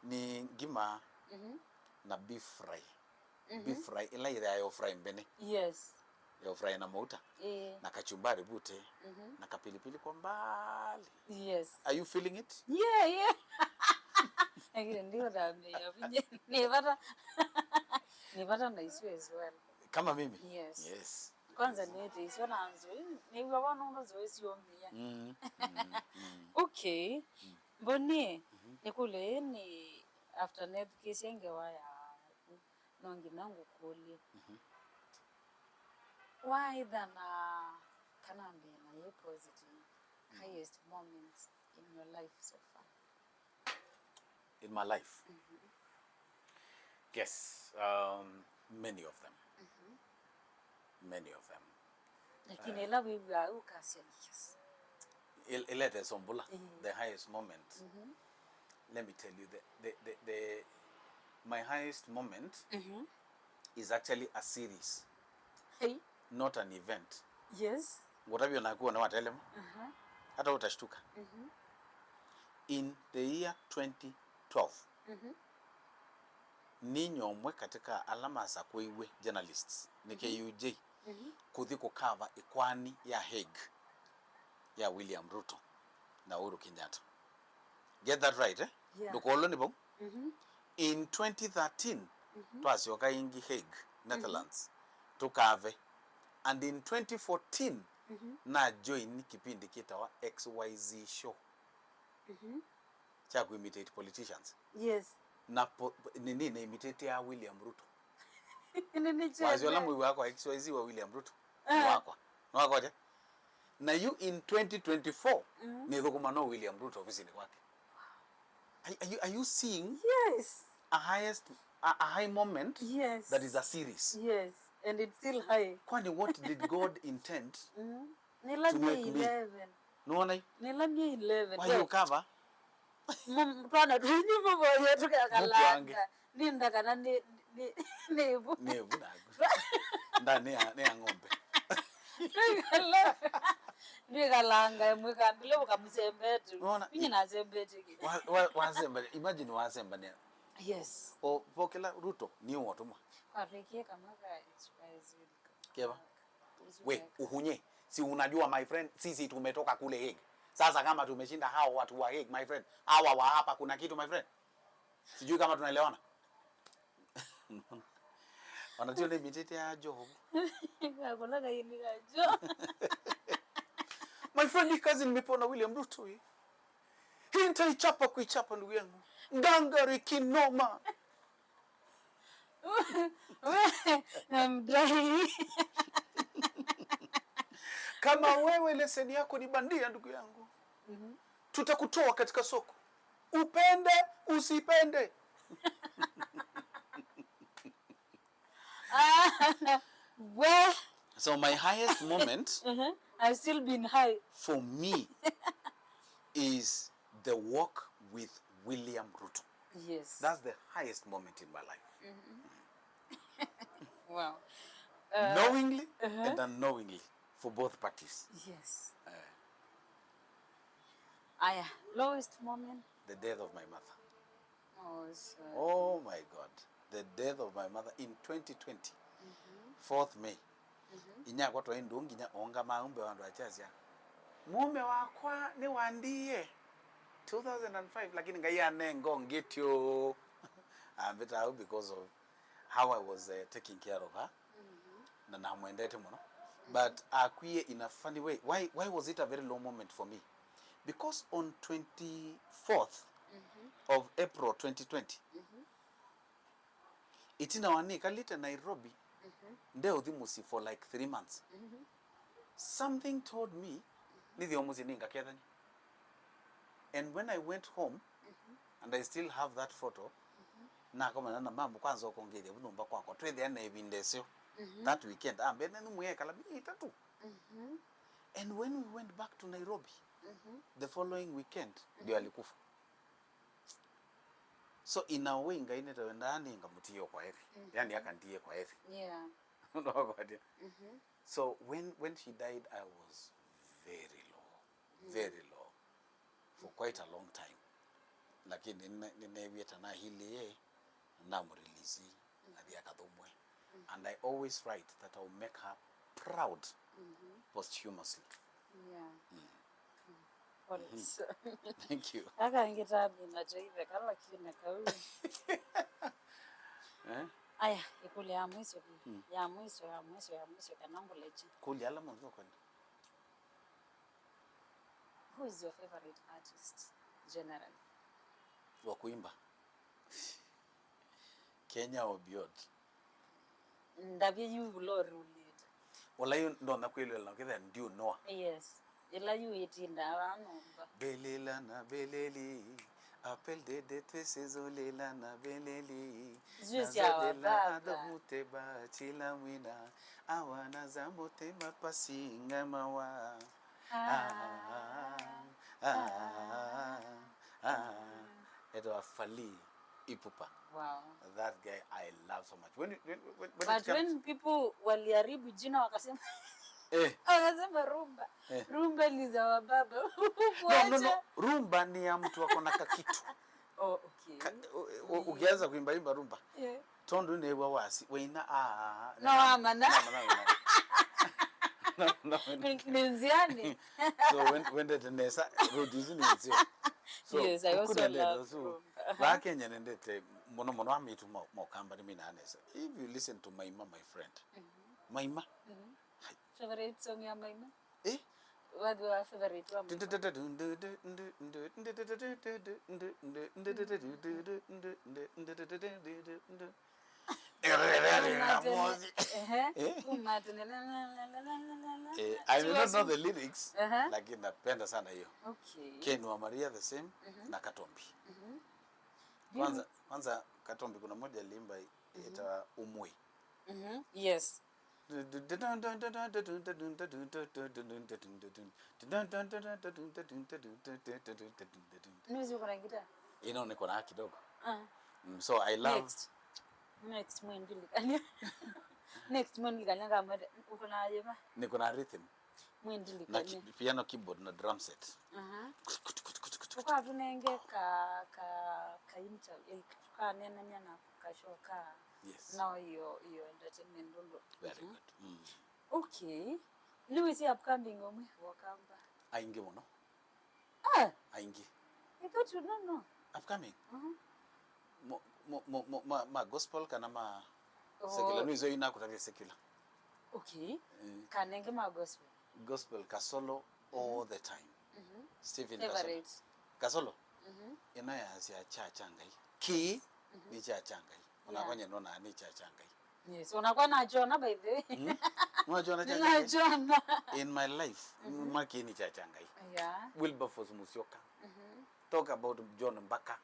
ni ngima na beef fry. Beef fry ila ya fry mbene. Yes. Ya fry na mauta. Na kachumbari bute. Na kapilipili kwa mbali. Yes. Are you feeling it? Yeah. Again, ndio dami. Nipata na isu as well. Kama mimi? Yes. Kwanza nete isu na nzuri. Ni bwana ndo zoezi yombia. Okay. Boni nikule ni after net case yangewa ya nongi nangu kuli. Why than kanambe na ye positive highest moments in your life so far? In my life? Yes, many of them. Many of them. Lakini ela wiwa ukasi yes. Ilete sombula, the highest moment. Let me tell you, my highest moment is actually a series. Hey. Not an event. Yes. Whatever you nakuwa na watelema. Hata utashtuka. In the year 2012. Ninyo mwe katika alama za kuiwe journalists ni KUJ kuthi kukava ikwani ya Hague ya William Ruto na Uhuru Kenyatta. Get that right, eh? Yeah. Dukolo ni bo? In 2013 twasioka ingi Hague, Netherlands. Tukave. And in 2014 na join kipindi kitawa XYZ show. Cha imitate politicians. Yes. Na nini na imitate ya William Ruto. Wazi wala mwi wako XYZ wa William Ruto. Wako je? Na you in 2024 ni dhukuma no William Ruto ofisini kwake. Are you seeing? Yes. A high moment? Yes. That is a series. Yes. And it's still high. Kwani what did God intend? Nilamia 11. Nuona? Nilamia 11. Why you cover? Mtwana tunyi mbo yetu kakalanga. Ninda kana nebu. Nebu na. Ndani ya ng'ombe. Ndio kalanga mweka ndilo kamsembetu. Unaona? Mimi nazembete ki. Wazemba, imagine wazemba ni. Yes. O pokela Ruto ni watuma. Arikie kama ka express. Kiaba? We, uhunye. Si unajua my friend, sisi tumetoka kule Hague. Sasa kama tumeshinda hao watu wa Hague, my friend, hawa wa hapa kuna kitu my friend. Sijui kama tunaelewana. Wanajua ile mitete ya Job. Hakuna kaini kajo. My friend, hii kazi nimepona William Ruto hii. Hii nitaichapa kuichapa ndugu yangu. Ngangari kinoma. I'm dry. Kama wewe leseni yako ni bandia ndugu yangu. Tutakutoa katika soko. Upende, usipende. Well, So my highest moment I've still been high. for me is the walk with William Ruto. Yes. That's the highest moment in my life. Wow. Knowingly and unknowingly for both parties. Yes. Aya, lowest moment. The death of my mother. Oh, so. Oh my God. The death of my mother in 2020. 4th May. Inya kwa toa ndungi nya onga maumbe wandu achazia. Mume wakwa ni wandie. 2005 lakini ngaya nengo ngityo. I'm better out because of how I was taking care of her. Na namwendete muno. But akwiye in a funny way. Why was it a very low moment for me? Because on 24th of April 2020, itina wani kalite Nairobi, ndeo thimusi for like 3 months. Something told me, nithi omuzi ninga kethani. And when I went home, and I still have that photo, na kama nana mamu kwanza okongere bunumba kwako twethe na ebindesyo that weekend ambene numuye kala bitatu. And when we went back to Nairobi, the following weekend ndio alikufa. So in a way ngaine tawendani ngamutiyo kwa heri. Yani akandiye kwa heri. Yeah. So when she died I was very low for quite a long time. Lakini ninebieta na hili ye na mrelease na akathomwe. And I always write that I will make her proud posthumously. Yeah. Thank you. Aka ngitabi na jaive kala kina kauli. Aya, ikule ya mwisho bi. Ya mwisho kanangu leji. Kuli ala mwanzo kwani. Who is your favorite artist generally? Wa kuimba. Kenya or beyond. Ndabye you lori ulid. Wala hiyo ndo nakuelewa na kile ndio noa. Yes. Ila you itinda anomba. Belela na beleli. Appel de twesezolela na beleli. Juzi ya wababa. Adamuteba chila mwina. Awana zamboteba pasinga mawa. Edo afali Ipupa. Wow. That guy I love so much. When people waliharibu jina wakasema wakasema rumba. Rumba ni za wababa. No. Rumba ni ya mtu wako na kakitu. Oh, okay. Ukianza kuimba rumba. Yeah. Tondu ne wasi. Weina No amana. No. Ninziani. So when the nesa produce nzio. So yes, I also love rumba. Ba Kenya ndete mono amitu mo kamba ni mina nesa. If you listen to Maima, my friend. Maima. Favorite song ya Maima? What was your favorite one? I do not know the lyrics, lakini napenda sana hiyo. Okay. Ken wa Maria the same na Katombi. Kwanza Katombi kuna moja limba ita Umwe. Yes. Music kuna guitar. Niko na kidogo. So I love Next mwendili kanya. Next mwindi kanyanga mwende uko na yema? Niko na rhythm. Mwindi Na likanye. piano, keyboard na drum set. Uko atunenge ka interview ka nena nyana kashoka. Yes. Now your entertainment ndondo. Very good. Okay. Louis upcoming omwe wakamba. Aingi muno. Aingi. I thought you don't know. Upcoming. Ma gospel kana ma secular nizo ina kutavia secular. Okay. Kanenge ma gospel. Gospel kasolo all the time. Stephen Favorite. Kasolo. Ina ya sia chacha ngai. Ki ni chacha ngai. Unakwanya nona ni chacha ngai. Yes, unakuwa na Jonah by the way. Unajua chacha Na Jonah. In my life, maki ni chacha ngai. Yeah. Wilberforce Musyoka. Talk about John Mbaka.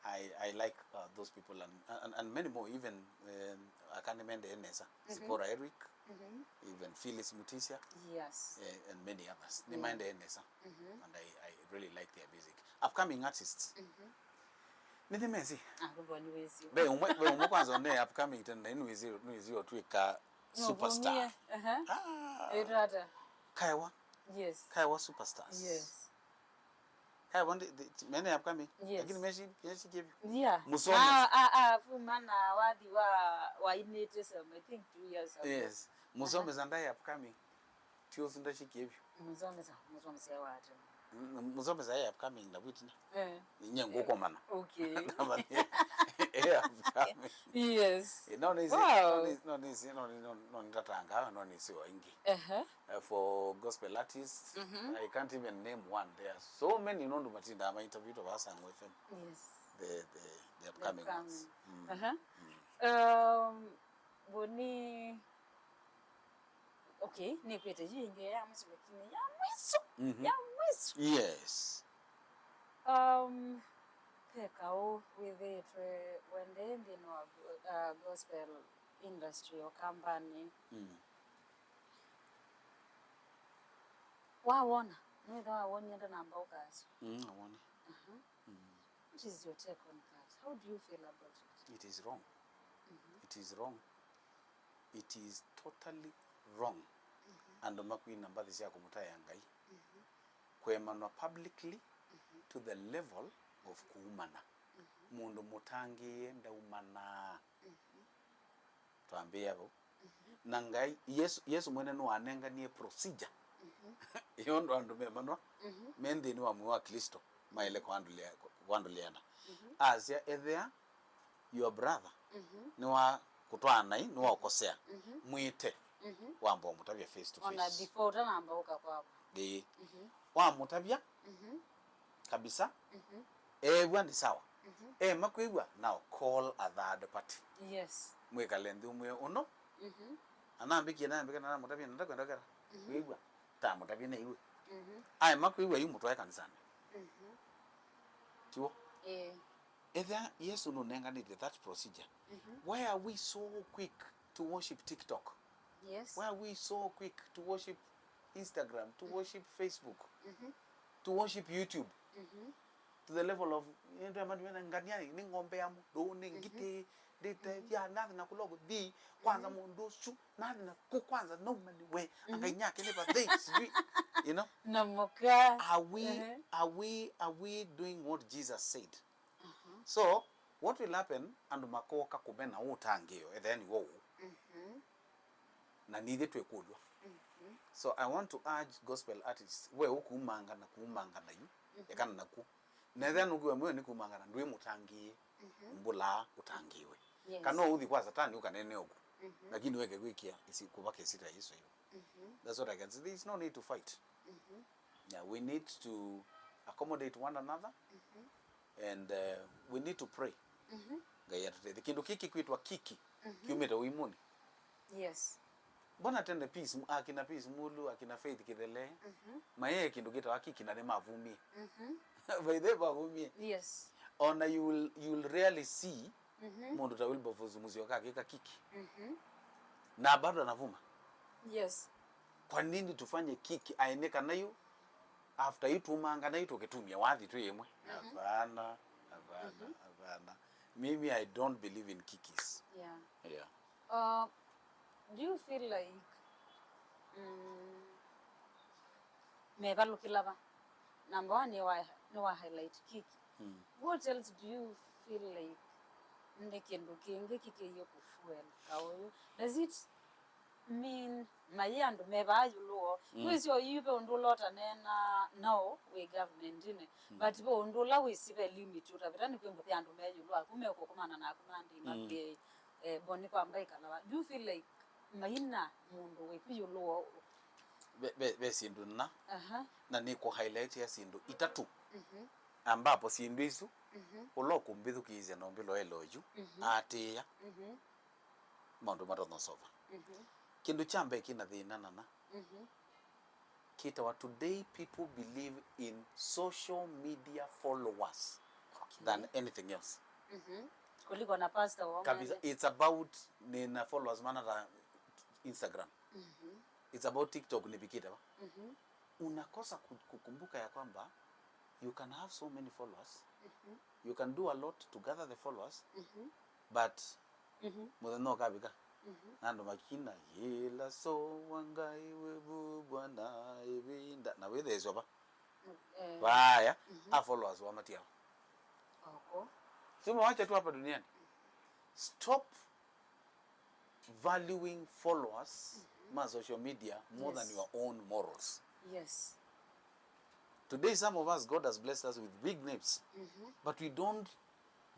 I like those people and many more, even I can't remember the Enesa, Zipporah Eric, even Phyllis Mutisia, Yes. and many others. They mind the Enesa, and I really like their music. Upcoming artists. Nini mezi? Akubo niwezi. Be umwe kwanza ne upcoming tena niwezi otwika superstar. Erata. Kaiwa. Yes. Kaiwa superstars. Yes. Hey, one day, many upcoming. Yes. Lakini meshi give. Yeah. Musome. Fumana wadi wa inete some, I think 2 years ago. Yes. Musome zandai upcoming. Tio sunda shi give. Musome sa watu. Musome zai upcoming na butina. Nyengo kwa mana. Okay. Upcoming. Yes. No nitatanga no nisi waingi. For gospel artists, I can't even name one. There are so many nondo matinda ama interview to us and with them. Yes. The upcoming ones. Boni okay, ni kwete jinge ya mwisu lakini ya mwisu. Yes. Pekao with it when they in the gospel industry or company. Waona niwe waona ndo namba ukazi. Waona. What is your take on that? How do you feel about it? It is wrong. It is wrong. It is totally wrong. And makwi namba this ya kumutaya ngai. Kwemanwa publicly to the level of kuumana. Mundu mutangi ndaumana. Tuambie hapo. Na ngai Yesu mwene no anenga ni procedure. Yondo andu memanwa. Mende ni wa mwa Kristo. Maile kwanduliana. Asia there your brother. Ni wa kutwana ni wa ukosea. Mwite. Wambo mutabia face to face. Ona before namba ukakwako. Wa mutabia kabisa. Wandi sawa. Makwigwa now call a third party. Yes. Mwekalendi umwe uno. Anambiki na mutabia ndakwenda gara. Kwigwa ta mutabia na iwe. Makwigwa yu mutwa kanisani. Tiwo. Either yes or no nenganide that procedure. Why are we so quick to worship TikTok? Yes. Why are we so quick to worship Instagram, to worship Facebook, to worship YouTube? To the level of nganyani ni ngombe yamu do ngite dete ya nathi na kulogo di kwanza mundo shu nathi na kwanza no mani we anganyake ne ba things you know. Namoka. Are we doing what Jesus said? So what will happen and makoka kumena utangeo and then wo na nide twekulwa. So I want to urge gospel artists we ukumanga na yu yakana naku na then ugiwe mwe ni kumanga na ndwe mutangie mbula utangiwe. Kano uthi kwa satani ukanene ogu lakini weke gwikia isi kubaka isita Yesu hiyo. That's what I can say. There is no need to fight. Yeah, we need to accommodate one another. And we need to pray. The kindu kiki kuitwa kiki kiumeta uimuni. Yes. Bona tende peace akina peace mulu akina faith kidele. Maye kindu kita kiki na dema avumie. By the avumie. Yes. Ona you will rarely see mundu ta Wilberforce Musyoka akika kiki. Na bado anavuma. Yes. Kwa nini tufanye kiki aineka nayo after itu manga na itu ketumia wathi tu yemwe? Hapana. Mimi I don't believe in kikis. Yeah. Yeah. do you feel like me balukila ba number 1 you are highlight kiki what else do you feel like ndekendo kenge kikeyo kufuel kaoyo does it mean mayando meba yulo kwisi oyube ondulota nena no we government ine but bo ondula we sibe limit utabirani kwembo yandu meyulo akume kokomana na akumandi na ke boni kwa mbaika na do you feel like mayina mundu we piyulo be sindu na na niko highlight ya sindu itatu ambapo sindu isu uloku mbithukize no mbilo eloju atia maundu matongo sova kindu chambe kina thina nana kita wa today people believe in social media followers than anything else kuliko na pastor wa kabisa. It's about nina followers maana ta Instagram it's about TikTok ni bikita ba unakosa kukumbuka ya kwamba you can have so many followers you can do a lot to gather the followers but mudano kabika nando makina yela so wangai webu bwana ibinda na with ezo ba baya a followers wa matia sema wacha tu hapa duniani stop valuing followers ma social media more than your own morals. Yes. Today some of us, God has blessed us with big names but we don't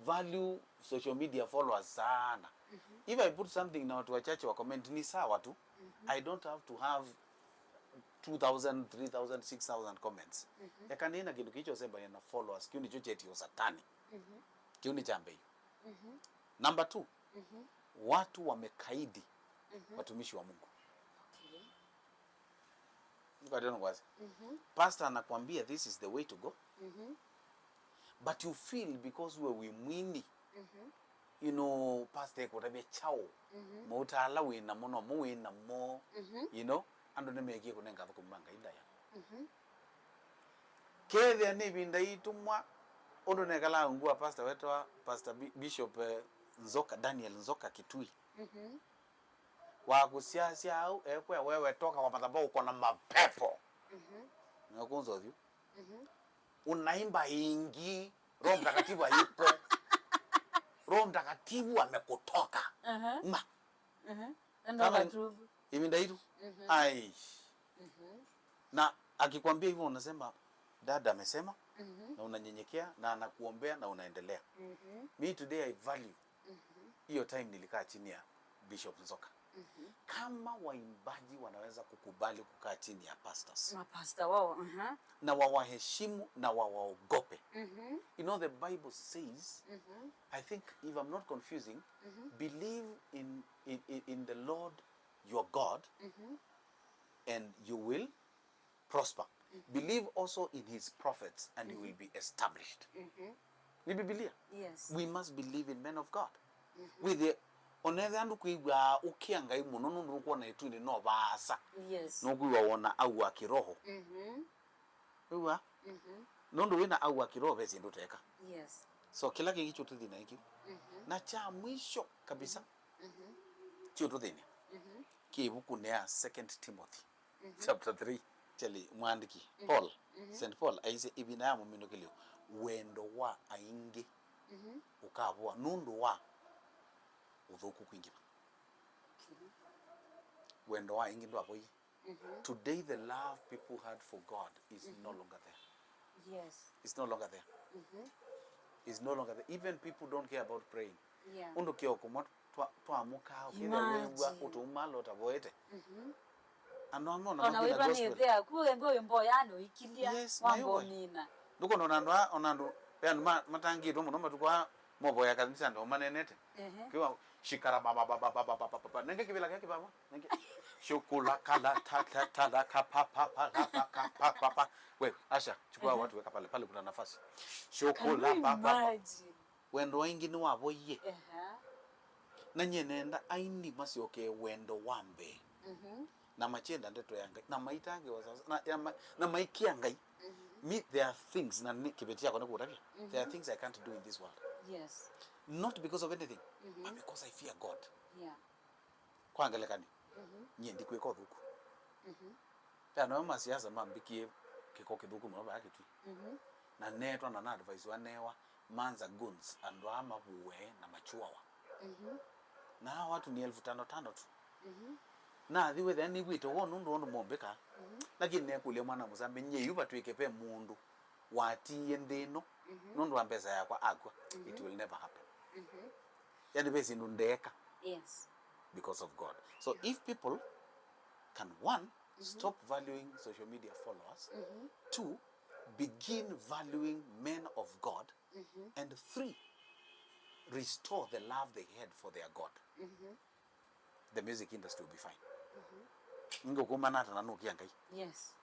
value social media followers sana. If I put something now to a church or comment ni sawa tu I don't have to have 2,000, 3,000, 6,000 comments. Yakanena kindu kicho semba yana followers kiuni chocheti yo satani kiuni chambe. Number 2 watu wamekaidi watumishi wa Mungu. Pastor anakuambia this is the way to go but you feel because we mwini you know pastor ekutabia chao mutala wina muno muwina mo you know ando nemegie kunenga kumanga idaya kethe ni binda itumwa ondo nekala ngua pastor wetwa pastor Bishop Nzoka Daniel Nzoka Kitui wa kusiasia au ekwe wewe toka kwa madhabahu uko na mapepo nakunzo hiyo unaimba ingi Roho Mtakatifu hayupo Roho Mtakatifu amekutoka Ndo tu iminda hitu ai na akikwambia hivyo unasema dada amesema na unanyenyekea na anakuombea na unaendelea. Me today I value hiyo time nilikaa chini ya Bishop Nzoka. Kama waimbaji wanaweza kukubali kukaa chini ya pastors mapasta wao na wawaheshimu na wawaogope. You know the Bible says I think if I'm not confusing believe in the Lord your God and you will prosper. Believe also in his prophets and you will be established. Ni Biblia. Yes. We must believe in men of God. With the onethe andu kuigwa ukiangai muno nundu kuona ituni no baasa. Yes. No kuigwa wona au akiroho. Uwa. Nundu wina au akiroho bezi nduteka. Yes. So kila kicho tuthina iki. Na cha mwisho kabisa. Kio tuthina. Kibuku ne 2 Timothy chapter 3 chali mwandiki Paul St Paul aise ibina ya mumino kilio wendo wa aingi ukabwa nundu wa uthuku kwingira wendo wa aingi ndo aboyi. Today the love people had for God is no longer there. Yes. It's no longer there. It's no longer there. Even people don't care about praying. Yeah. Undo kio kumwa twamuka ukira wewa utumalo taboete. Anono na mabina gospel. Ona weba ni kuwe mbo mboyano ikilia wambo nina. Nduko onando yani matangi ndo muno matukwa mobo ya kanisa ndo manenete. Kiwa shikara baba nenge kibila yake baba nenge shukula kala ta papa wewe asha chukua watu weka pale kuna nafasi shukula baba wendo wengi ni waboye na nyenenda aini masioke wendo wambe na machenda ndeto yanga na maitange wasasa na maikia ngai me there are things na kibetia kwa nikutabia there are things I can't do in this world. Yes. Not because of anything but because I fear God. Yeah. Kwa angelekani nye ndikweka thuku kana masiasa mambikie kiko kithuku muno ba kitu na netwa na advice wanewa manza guns andu ama buwe na machuawa na watu ni 1500 tu na thiwe then igwite wonu ndu mombeka lakini nekulie mwana musambe nye yuba twikepe mundu wati ndino nundu wa pesa yakwa agwa it will never happen yani basi ndo ndeka Yes. because of God. So if people can, one, stop valuing social media followers, two, begin valuing men of God, and three, restore the love they had for their God, the music industry will be fine. Ngo kumanata na nukia ngai. Yes.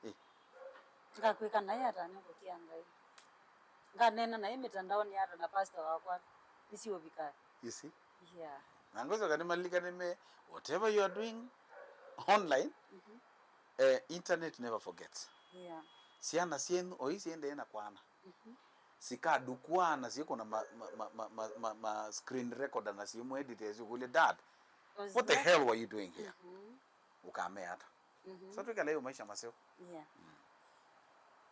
Ngakwika naye atanakukia ngai. Nganena naye mitandaoni hata na pastor wakwa isiwe vikali. You see? Yeah. Nangozo kanimalika nime whatever you are doing online, internet never forgets. Yeah. Siana sienu oisiende na kwana. Sika dukwana siko na ma screen recorder na simu editors ukule dad. What the hell were you doing here? Ukame hata. So tuka leo maisha maseo. Yeah.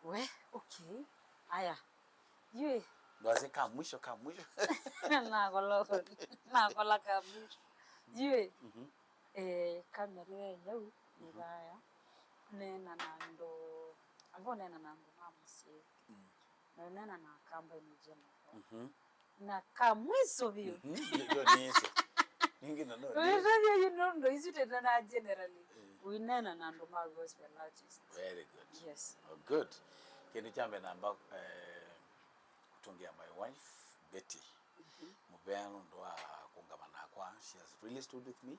We, okay. Aya. Yue. Ndoaze ka mwisho. Na kola ka mwisho. Yue. Kamera yau ni baya. Nena nando. Ambo nena nando mama si. Na nena na kamba ni jema. Na kamwiso bio. Yo niso. Ningi na no. You know, is it na generally? We nena nando ma gospel artist. Very good. Yes. Oh, good. Kini chambe namba kutungia my wife Betty. Mubeno ndo kongamana kwa. She has really stood with me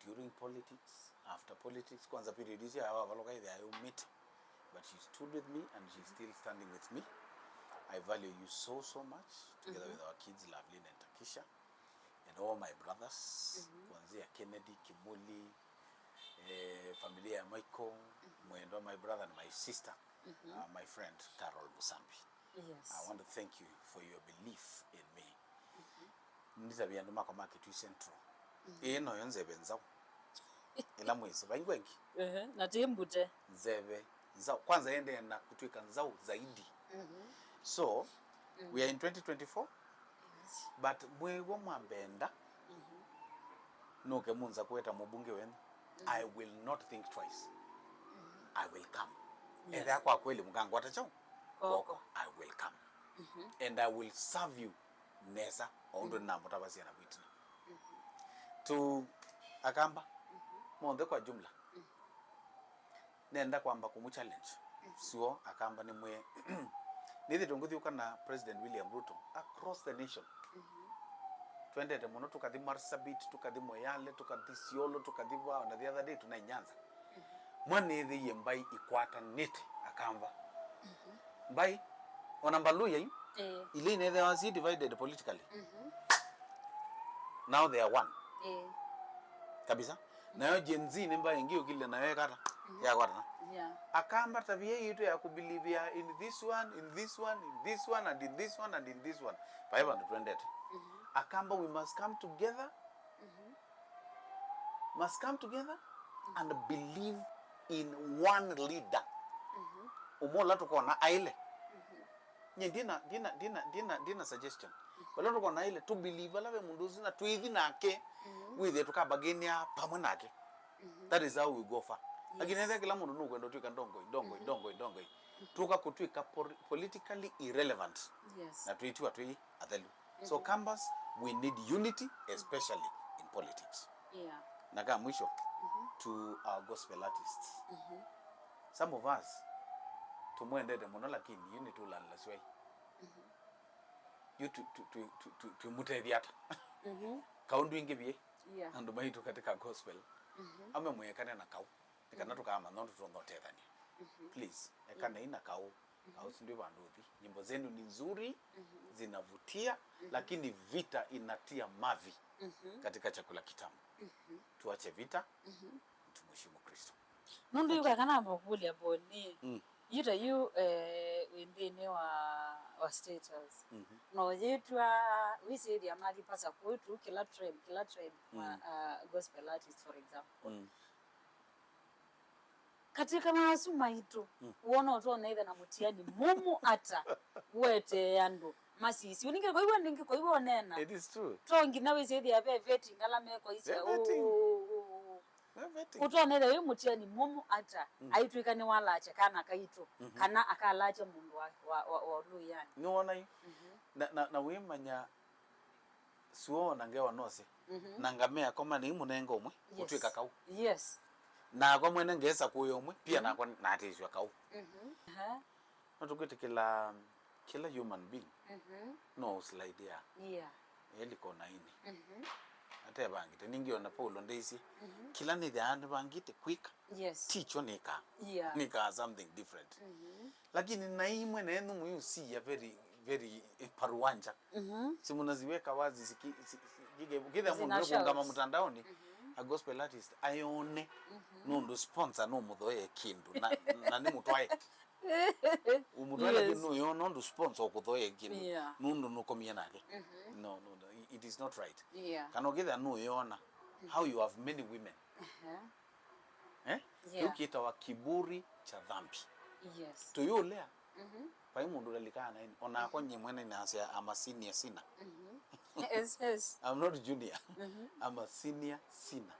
during politics, after politics. Kwanza period hizi hawa waloka ile ayo meet, but she stood with me and she's still standing with me. I value you so much, together with our kids Lovelyn and Takisha and all my brothers. Kuanzia Kennedy, Kimuli, familia ya Michael, Mwendo, my brother and my sister, my friend Carol Musambi. Yes. I want to thank you for your belief in me. Nizabia ndo mako market central. Eno yonze benzao. Ila mwezi baingwengi. Na timbute. Nzebe nzao kwanza ende na kutwika nzao zaidi. So we are in 2024. Yes. But mwewo mwambenda. Nuke munza kueta mubunge wenu. I will not think twice. I will come. Yes. Ende kwa kweli mkango watachao. Koko. I will come. And I will serve you nesa ondo na mutabasi na witna. To akamba monde kwa jumla. Nenda kwamba kumu challenge. Sio akamba ni mwe nithi tunguthiuka na President William Ruto across the nation. Twendete muno tukathi Marsabit, tukathi Moyale, tukathi Isiolo, tukathi wa na the other day tuna Nyanza. Mwanithi yembai ikwata nete akamba. Mbai onambaluya yi ile ne they was divided politically. Now they are one. Kabisa. Nayo Gen Z nimba ingio kile nawe kata ya kwata. Yeah. Akamba tabia yitu ya kubilivia in this one, in this one, in this one, and in this one, and in this one. Paiba ndo twendete. Akamba we must come together. Must come together and believe in one leader. Umola tukona aile. Nye dina suggestion. Wala tukona aile to believe alawe munduzi na tuithi nake. Withe tukabagenia pamwe nake. That is how we go far. Lakini nende kila mundu nukwenda tuika ndongo. Tuka kutwika politically irrelevant. Yes. Na tuitiwa tui athelu. So Kambas, we need unity, especially in politics. Yeah. Naga mwisho to our gospel artists. Some of us tumwendede muno lakini unity ulala swai. You to mutedhiata. Kaundu ingebie. Yeah. Andu maitu katika gospel. Ame mwekane na kau. Nikana tukama nondo tuongotethania. Please, ekane ina kau. Au sindio banduthi. Nyimbo zenu ni nzuri, zinavutia, lakini vita inatia mavi katika chakula kitamu. Tuache vita, tumheshimu Kristo. Nundu yuka kana mbakuli hapo ni. yita yu wendene wa status no yetwa wisi ya mali pasa kwetu kila tribe gospel artist for example katika maasuma itu uona utona either na mutiani mumu ata wete yando masisi uninge kwa hivyo ndinge kwa hivyo nena It is true. tongi nawe zedi ya vetting ngala meko isi Vetting. utona either we mutiani mumu ata aitwika ni walache kana kaito kana akalache mundu wa luyani Niona hii na wimanya suona ngewa nose nangamea koma ni munengo umwe utwika kau yes na kwa mwene ngesa kuyo umwe pia na kwa natishwa kau kila human being no slide ya eliko na ini ate bangite ningiona Paulo Ndeisi kila ni the and bangite quick teach onika nika something different lakini na imwe na enu muyu si ya very paruanja simunaziweka wazi kile mungu kama mtandaoni a gospel artist ayone nundo sponsor no mudhoe kindu na ni mutwae umudhoe kindu yo no sponsor okudhoe kindu nundo nukomia nake no it is not right kana githa no yona how you have many women ukita wa kiburi cha dhambi tuyolea pa mundu lalikana ona konye mwene na asia ama senior sinner yes I'm not junior I'm a senior sinner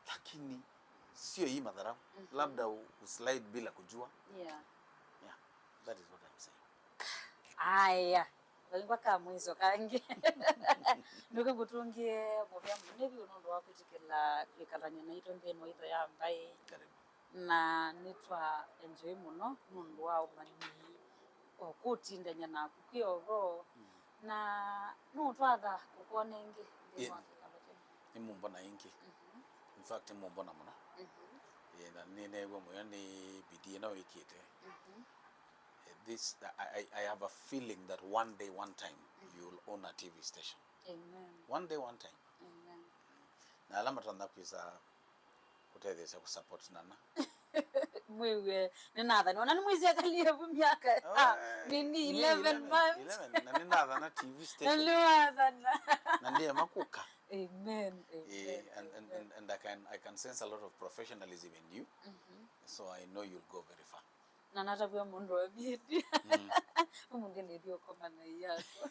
lakini sio hii madharau labda uslide bila kujua that is what I'm saying aya walingwa kama mwizo kange ndugu kutungie mobya munebi unondo wakutikila kwikalanya na ito ndeno ito ya mbaye na nitwa enjoy muno mundu wa umani okutindanya na kukioro na no twatha kukonenge ni mumbona ingi in fact mumbona muno na nene gwo moyo ni bidii na wikite this I have a feeling that one day one time you will own a TV station. Amen. One day one time. Amen. Na alama tanda pisa kutethesha kusupport nana mwewe ninatha nona ni mwizi akalie miaka nini 11 months 11 na ninatha na TV station ninatha na ndiye makuka. Amen. And I can sense a lot of professionalism in you. So I know you'll go very far. Na nata kwa mundu wa bidi mungu ndio koma na yako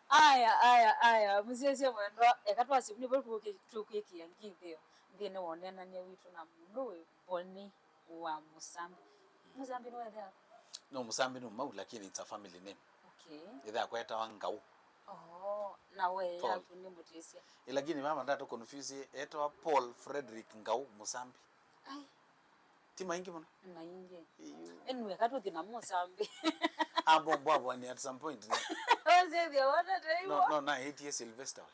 aya musese mwendo ekatwa sibuni bwo tukiki yangithio ndine wonena ne witu na mundu we boni wa Musambi no wetha no Musambi no mau lakini it's a family name itha kweta wangau na we yaku ni mutisia lakini mama ndato confuse etwa Paul Frederick Ngau Musambi tima ingi mona na ingi enwe katuthi na Musambi ambombo ni at some point oze the water day no na 8 years Sylvester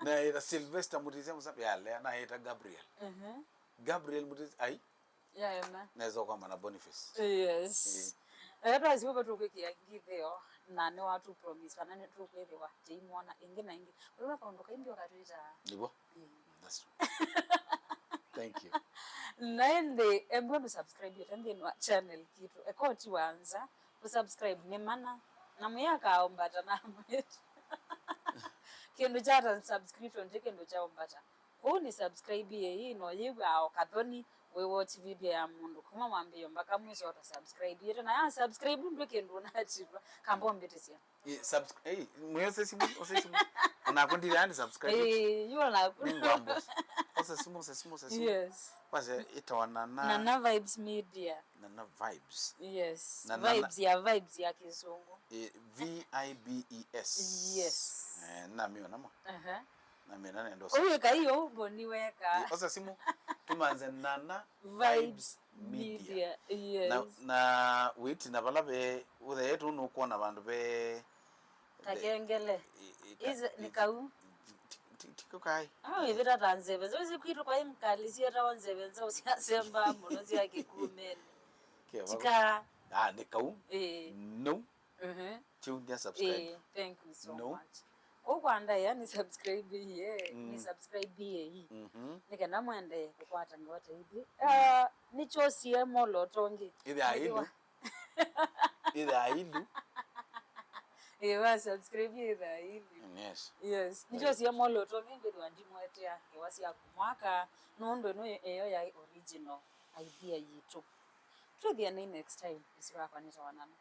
na ita Sylvester mutisia Musambi yale na ita Gabriel Gabriel mutisia ai man nazo kwa mana Boniface yes era zibo tukiki yangithio na ne watu promise kana ne tukwethewa jeimwana ingi na ingi wewe kaondoka ingi wakatuita nibo that's true. Thank you. Nende embo subscribe yetende no channel kitu ekoti wanza usubscribe ne mana na muyaka aombata na mwetu kendo chata subscription kendo cha ombata ni subscribe ye no yiwa okathoni we watch video ya mundu kuma mwambie mpaka mwisho uta subscribe yeta na ya subscribe ndo kendo na chipa kambo mbetisia subscribe mwese simu unakundira and subscribe you na ngwambo simu yes base itawana na vibes media na vibes yes vibes ya kizungu VIBES yes na mimi namo na mimi nando weka hiyo boni weka simu tumanze nana vibes media yes na wait na balabe uthe yetu no kuona bandu be takengele is nikau tiko kai ivira tanzebe zozi kwitu kwa imkali siera wanzebe nzo siasemba muno ziyake kumene tika nikau no tune subscribe thank you so much ukwanda yani subscribe ye ni subscribe ye nikenda mwende kukwata ngote hivi nicho siemo lotongi ile ailu ewa subscribe ile ailu yes nicho siemo lotongi ngwe wandimwetea kewasi akumwaka nondo no eyo ya original idea yitu to the next time isira kwa nitawanana